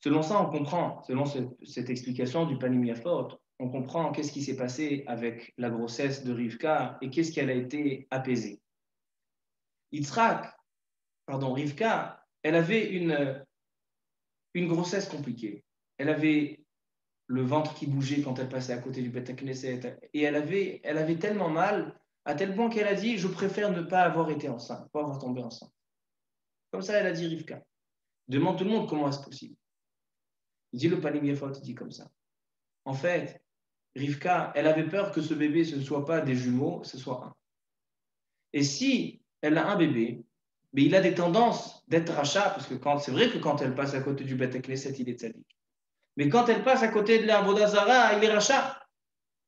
Selon ça, on comprend, selon cette explication du Panim Yafot, on comprend qu'est-ce qui s'est passé avec la grossesse de Rivka et qu'est-ce qu'elle a été apaisée. Rivka, elle avait une grossesse compliquée. Elle avait le ventre qui bougeait quand elle passait à côté du Beth Knesset et elle avait tellement mal, à tel point qu'elle a dit, je préfère ne pas avoir été enceinte, pas avoir tombé enceinte. Comme ça, elle a dit Rivka. Demande tout le monde comment est-ce possible. Il dit le Panim Yafot, il dit comme ça. En fait, Rivka, elle avait peur que ce bébé, ce ne soit pas des jumeaux, ce soit un. Et si elle a un bébé, mais il a des tendances d'être rachat, parce que c'est vrai que quand elle passe à côté du Beth Knesset, il est tzaddik. Mais quand elle passe à côté de l'Avoda Zara, il est rachat.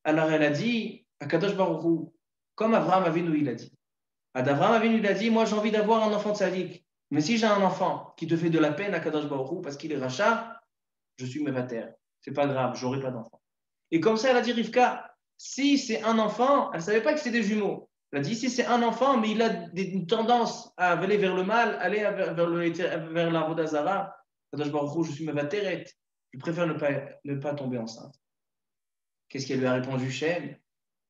Alors elle a dit à Kadosh Baruch Hu, comme Avraham Avinu il a dit. Avraham Avinu il a dit, moi j'ai envie d'avoir un enfant tzaddik. Mais si j'ai un enfant qui te fait de la peine à Kadosh Baruch Hu parce qu'il est rachat, je suis mévater. C'est pas grave, j'aurai pas d'enfant. Et comme ça, elle a dit Rivka, si c'est un enfant, elle ne savait pas que c'était des jumeaux. Elle a dit si c'est un enfant, mais il a une tendance à aller vers le mal, aller vers la Vodazara, je suis mévater, je préfère ne pas tomber enceinte. Qu'est-ce qu'elle lui a répondu, Shem?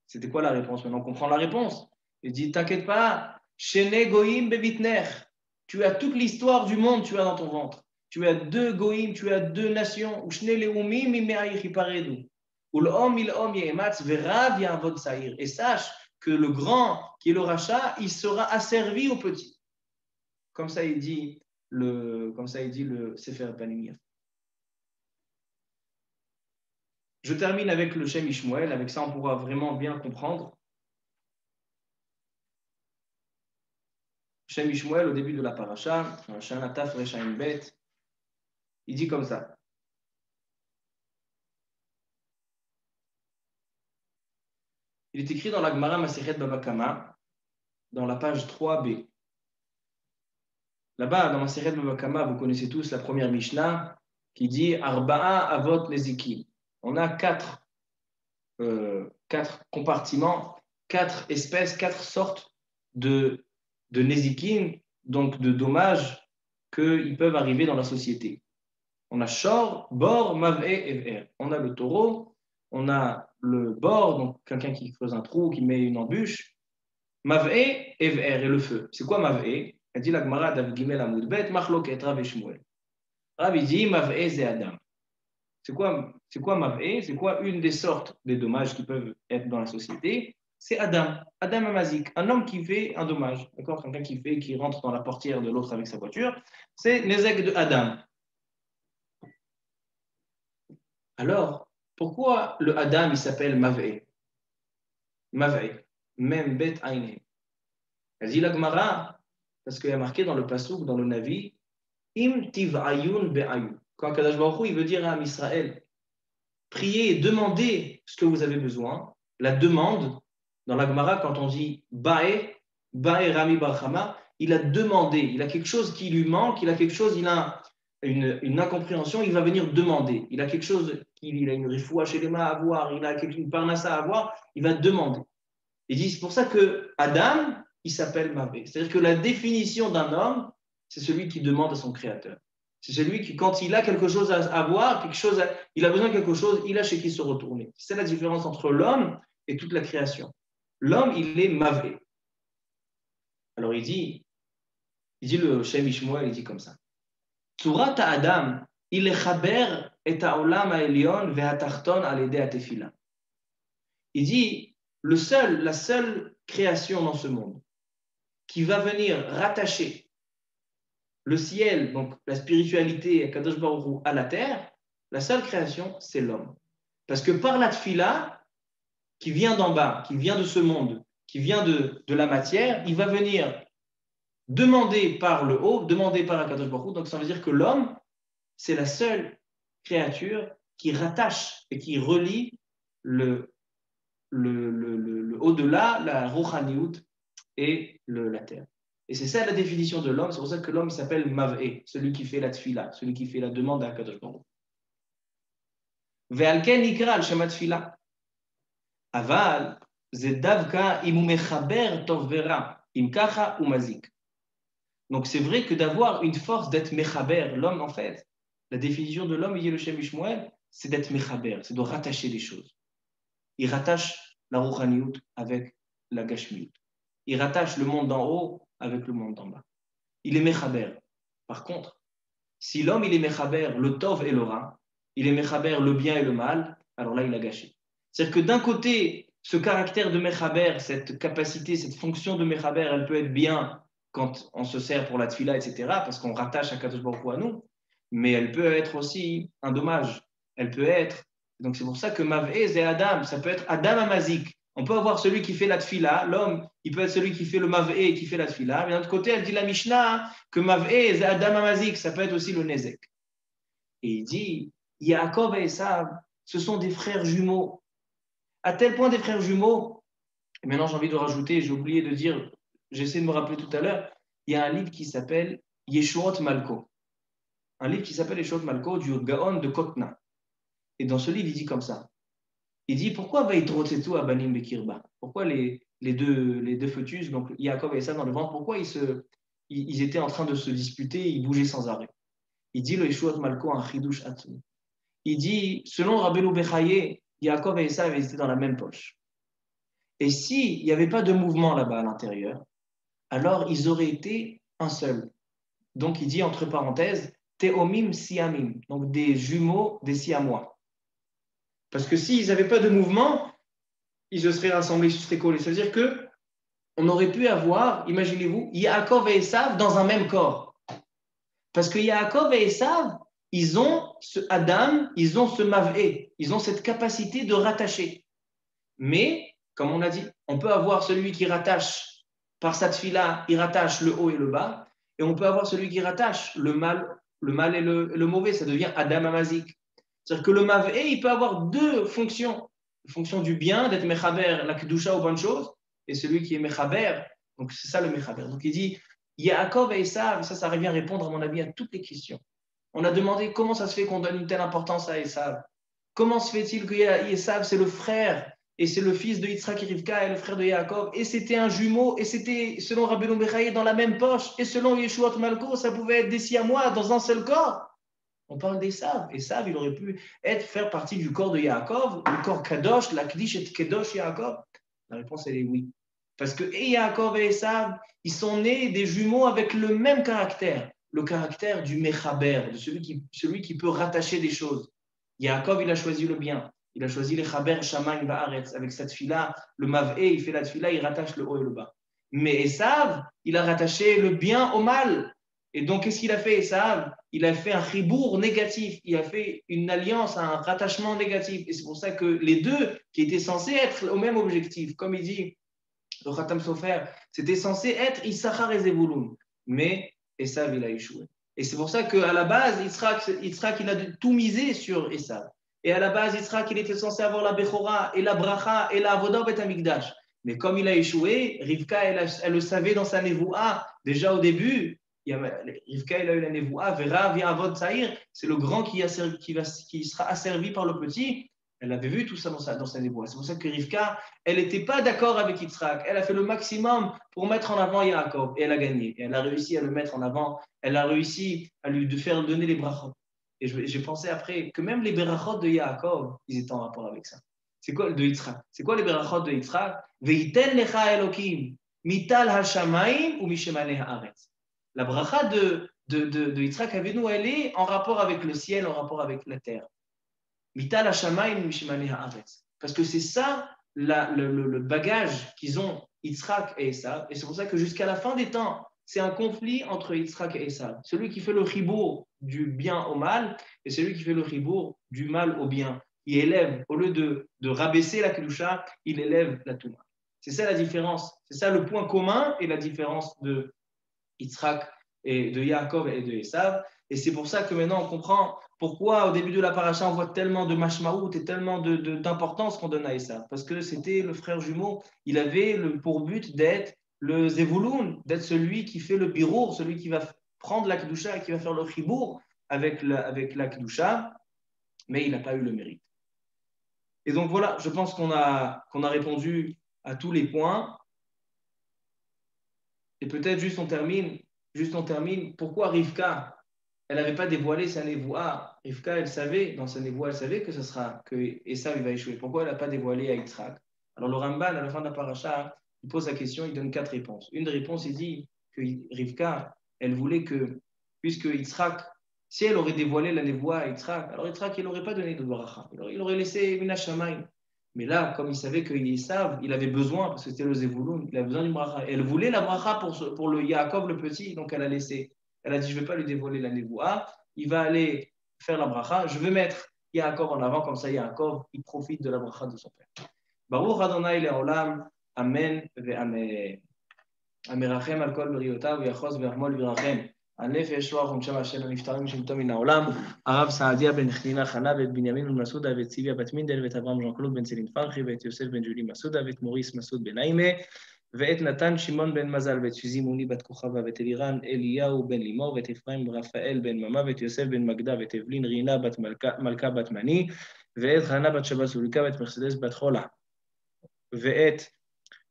C'était quoi la réponse? Maintenant on comprend la réponse. Il dit t'inquiète pas, Shene Goïm Bevitner, tu as toute l'histoire du monde, tu as dans ton ventre. Tu as deux goïms, tu as deux nations. Et sache que le grand, qui est le rachat, il sera asservi au petit. Comme ça, il dit le Sefer Panim Yafot. Je termine avec le Shem Ishmuel. Avec ça, on pourra vraiment bien comprendre. Shem Ishmuel, au début de la paracha, Shanataf Reshaim Bet, il dit comme ça. Il est écrit dans la Gemara Masechet Baba Kama, dans la page 3b. Là-bas, dans Masechet Baba Kama, vous connaissez tous la première Mishnah qui dit Arba'a Avot Nezikim. On a quatre compartiments, quatre espèces, quatre sortes de Nezikim, donc de dommages qui peuvent arriver dans la société. On a Shor, Bor, Mav'e, Ev'er. On a le taureau, on a le Bor, donc quelqu'un qui creuse un trou, qui met une embûche. Mav'e, Ev'er, et le feu. C'est quoi Mav'e? Elle dit la Gemara d'Av Gimel Amoudbet, Machloket, Rav et Shmuel. Rav dit Mav'e, c'est Adam. C'est quoi Mav'e? C'est quoi une des sortes des dommages qui peuvent être dans la société? C'est Adam Amazik, un homme qui fait un dommage. D'accord? Quelqu'un qui rentre dans la portière de l'autre avec sa voiture. C'est Nezek de Adam. Alors, pourquoi le Adam il s'appelle Mav'e? Mav'e, même Bet Aïne. Elle dit la Gemara, parce qu'il y a marqué dans le Passouk, dans le Navi, Im tiv'ayun be'ayun. Quand Kadosh Baruch Hu, il veut dire à Israël, priez et demandez ce que vous avez besoin. La demande, dans la Gemara, quand on dit Ba'e Rami Barchama, il a demandé, il a quelque chose qui lui manque, il a quelque chose, il a une incompréhension, il va venir demander. Il a quelque chose, il a une rifoua chez les mains à avoir, il a une parnassa à avoir, il va demander. Il dit, c'est pour ça que Adam, il s'appelle Mavé. C'est-à-dire que la définition d'un homme, c'est celui qui demande à son créateur. C'est celui qui, quand il a quelque chose à avoir, il a besoin de quelque chose, il a chez qui se retourner. C'est la différence entre l'homme et toute la création. L'homme, il est Mavé. Alors il dit le Shem Ishmuel, il dit comme ça. Tzurat Adam, il est chaber et ha'olam ha'elion ve'hatachton al-edei ha'tefila. Il dit, la seule création dans ce monde qui va venir rattacher le ciel, donc la spiritualité, Kadosh Baruch Hu, à la terre, la seule création, c'est l'homme. Parce que par la tfila, qui vient d'en bas, qui vient de ce monde, qui vient de la matière, il va venir demander par le haut, demander par Kadosh Baruch Hu. Donc ça veut dire que l'homme, c'est la seule créature qui rattache et qui relie le au-delà, la Rouhaniout et la terre. Et c'est ça la définition de l'homme. C'est pour ça que l'homme s'appelle Mav'e, celui qui fait la tfila, celui qui fait la demande à Kadosh Baruch Hu. Ve'al ken nikra al shema tfila. Aval, ze davka im hu mechaber tov vera, im kacha u mazik. Donc c'est vrai que d'avoir une force d'être mechaber, l'homme en fait, la définition de l'homme, il y a le Shem Ishmuel, c'est d'être mechaber, c'est de rattacher les choses. Il rattache la Rouhaniout avec la Gashmiut. Il rattache le monde d'en haut avec le monde d'en bas. Il est mechaber. Par contre, si l'homme il est mechaber, le tov et le ra, il est mechaber, le bien et le mal, alors là il a gâché. C'est-à-dire que d'un côté, ce caractère de mechaber, cette capacité, cette fonction de mechaber, elle peut être bien quand on se sert pour la tfila, etc., parce qu'on rattache à Kadosh Baruch Hu à nous, mais elle peut être aussi un dommage. Elle peut être, donc c'est pour ça que Mav'ez et Adam, ça peut être Adam Amazik. On peut avoir celui qui fait la tfila, l'homme, il peut être celui qui fait le Mav'e et qui fait la tfila, mais d'un autre côté, elle dit la Mishnah que Mav'ez et Adam Amazik, ça peut être aussi le Nezek. Et il dit, Yaakov et Esav, ce sont des frères jumeaux. À tel point des frères jumeaux, et maintenant j'ai envie de rajouter, j'ai oublié de dire, j'essaie de me rappeler tout à l'heure, il y a un livre qui s'appelle Yeshuot Malko. Un livre qui s'appelle Yeshuot Malko du Gaon de Kotna. Et dans ce livre, il dit comme ça. Il dit, pourquoi Vaïtrotetu Abanim Bekirba? Pourquoi les deux fœtus, donc Yaakov et Esav dans le ventre, pourquoi ils étaient en train de se disputer, ils bougeaient sans arrêt? Il dit le Yeshuot Malko, un Chidush Atzmi. Il dit, selon Rabbeinu Bechaye, Yaakov et Esav étaient dans la même poche. Et s'il n'y avait pas de mouvement là-bas à l'intérieur, alors ils auraient été un seul. Donc il dit entre parenthèses, Théomim Siamim, donc des jumeaux, des Siamois. Parce que s'ils n'avaient pas de mouvement, ils se seraient rassemblés, ils se seraient collés. C'est-à-dire qu'on aurait pu avoir, imaginez-vous, Yaakov et Esav dans un même corps. Parce que Yaakov et Esav, ils ont ce Adam, ils ont ce Mav'e, ils ont cette capacité de rattacher. Mais, comme on a dit, on peut avoir celui qui rattache par sa tfila, il rattache le haut et le bas, et on peut avoir celui qui rattache le mal et le mauvais, ça devient Adam Amazik. C'est-à-dire que le Mav'e, il peut avoir deux fonctions. La fonction du bien, d'être Mechaber, la Kedusha aux bonnes choses, et celui qui est Mechaber, donc c'est ça le Mechaber. Donc il dit, Yaakov et Esav, ça revient à répondre à mon avis à toutes les questions. On a demandé comment ça se fait qu'on donne une telle importance à Esav. Comment se fait-il que Esav, c'est le frère, et c'est le fils de Yitzhak et Rivka, et le frère de Yaakov, et c'était un jumeau, et c'était, selon Rabbeinu Bechaye, dans la même poche, et selon Yeshuot Malko, ça pouvait être des siamois dans un seul corps. On parle d'Esav. Esav, il aurait pu faire partie du corps de Yaakov, le corps Kadosh, la Kdish et Kedosh Yaakov. La réponse, elle est oui. Parce que Yaakov et Esav, ils sont nés des jumeaux avec le même caractère, le caractère du Mechaber, de celui qui peut rattacher des choses. Yaakov, il a choisi le bien. Il a choisi les Chaber Shamayim Ba'aretz. Avec cette fila, le Mav'e, il fait la fila, il rattache le haut et le bas. Mais Esav, il a rattaché le bien au mal. Et donc, qu'est-ce qu'il a fait, Esav? Il a fait un chibour négatif. Il a fait une alliance, un rattachement négatif. Et c'est pour ça que les deux, qui étaient censés être au même objectif, comme il dit le Khatam Sofer, c'était censé être Issachar et Zevulun. Mais Esav, il a échoué. Et c'est pour ça qu'à la base, Yitzhak, il a tout misé sur Esav. Et à la base, Yitzhak, il était censé avoir la Bechora et la Bracha et la Avodah Bet Hamikdash. Mais comme il a échoué, Rivka, elle le savait dans sa Nevoua, déjà au début. Rivka, il a eu la Nevoua, Vera, via Avod Saïr, c'est le grand qui sera asservi par le petit. Elle avait vu tout ça dans sa Nevoua. C'est pour ça que Rivka, elle n'était pas d'accord avec Yitzhak. Elle a fait le maximum pour mettre en avant Yaakov. Et elle a gagné. Et elle a réussi à le mettre en avant. Elle a réussi à lui faire donner les brachot. Et j'ai pensé après que même les brachot de Yaakov, ils étaient en rapport avec ça. C'est quoi de Yitzhak? C'est quoi les brachot de Yitzhak? Veiten lecha Elokim, mital hashamayim ou mishemane haaretz. La bracha de Yitzhak Avinu, elle est en rapport avec le ciel, en rapport avec la terre. Mital hashamayim ou mishemane haaretz. Parce que c'est ça le bagage qu'ils ont Yitzhak et Esav. Et c'est pour ça que jusqu'à la fin des temps, c'est un conflit entre Yitzhak et Esav. Celui qui fait le chibour du bien au mal et celui qui fait le chibour du mal au bien. Il élève, au lieu de rabaisser la Kedusha, il élève la Touma. C'est ça la différence. C'est ça le point commun et la différence de Yitzhak et de Yaakov et de Esav. Et c'est pour ça que maintenant on comprend pourquoi au début de la paracha on voit tellement de mashmaout et tellement d'importance qu'on donne à Esav. Parce que c'était le frère jumeau, il avait pour but d'être le Zevouloun, d'être celui qui fait le birour, celui qui va prendre la Kedusha et qui va faire le chibour avec la Kedusha, mais il n'a pas eu le mérite. Et donc voilà, je pense qu'on a répondu à tous les points. Et peut-être juste on termine. Pourquoi Rivka, elle n'avait pas dévoilé sa névoie? Rivka, elle savait, dans sa névoie, elle savait que Esav va échouer. Pourquoi elle n'a pas dévoilé à Yitzhak? Alors le Ramban, à la fin de la paracha, il pose la question, il donne 4 réponses. Une des réponses, il dit que Rivka, elle voulait que, puisque Yitzhak, si elle aurait dévoilé la névoie à Yitzhak, alors Yitzhak, il n'aurait pas donné de bracha. Il aurait laissé Mina Shamayim. Mais là, comme il savait qu'il savent, il avait besoin, parce que c'était le Zevouloun, il avait besoin d'une bracha. Et elle voulait la bracha pour le Yaakov le petit, donc elle a laissé. Elle a dit, je ne vais pas lui dévoiler la névoie, il va aller faire la bracha, je vais mettre Yaakov en avant, comme ça Yaakov, il profite de la bracha de son père. Baruch Adonai le'olam, Amen ve'amen. המרחם על כל בריאותיו ויחוז ויחמול וירחם על נפש רוח ונשמה אשר הנפטרים משמתו מן העולם, הרב סעדיה בן חנינה חנה ואת בנימין בן מסעודה ואת ציביה בת מינדל ואת אברהם ז'אן קלוד בן צלין פרחי ואת יוסף בן ג'ולי מסעודה ואת מוריס מסעוד בן נעימה ואת נתן שמעון בן מזל ואת שוזי מוני בת כוכבא ואת אלירן אליהו בן לימור ואת אפרים רפאל בן ממה ואת יוסף בן מגדה ואת אבלין רינה בת מלכה בת מני ואת חנה בת שבת סוליקה ואת מרסדס בת חולה ואת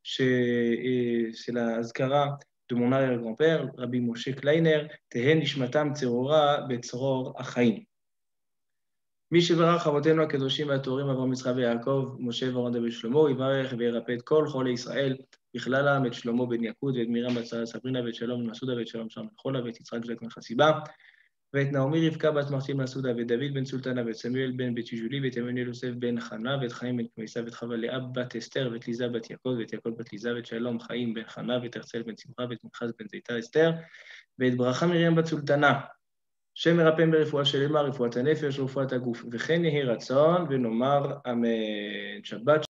של ההזכרה de mon arrière-grand-père, Rabbi Moshe Kleiner, תהא נשמתם צרורה בצרור החיים. מי שברך אבותינו הקדושים והטהורים אברהם יצחק ויעקב, משה ואהרון דוד שלמה, יברך וירפא את כל חולי ישראל, בכללם את שלמה בן יקוד ואת מרים בת שרה סברינה ואת שלום בן מסעודה ואת שלום שם בן חולה ואת יצחק זק בן חסיבה, ואת נעמי רבקה בת מרסי בן מסעודה ואת דוד בן סולטנה ואת סמואל בן בית יג'ולי ואת עמנואל יוסף בן חנה ואת חיים בן כמיסה ואת חווה לאה בת אסתר ואת ליזה בת יעקב ואת יעקב בת ליזה ואת שלום חיים בן חנה ואת הרצל בן שמחה ואת מנחס בן זיתה אסתר ואת ברכה מרים בת סולטנה שם מרפאים ברפואה שלמה, רפואת הנפש ורפואת הגוף, וכן יהי רצון ונאמר אמן. שבת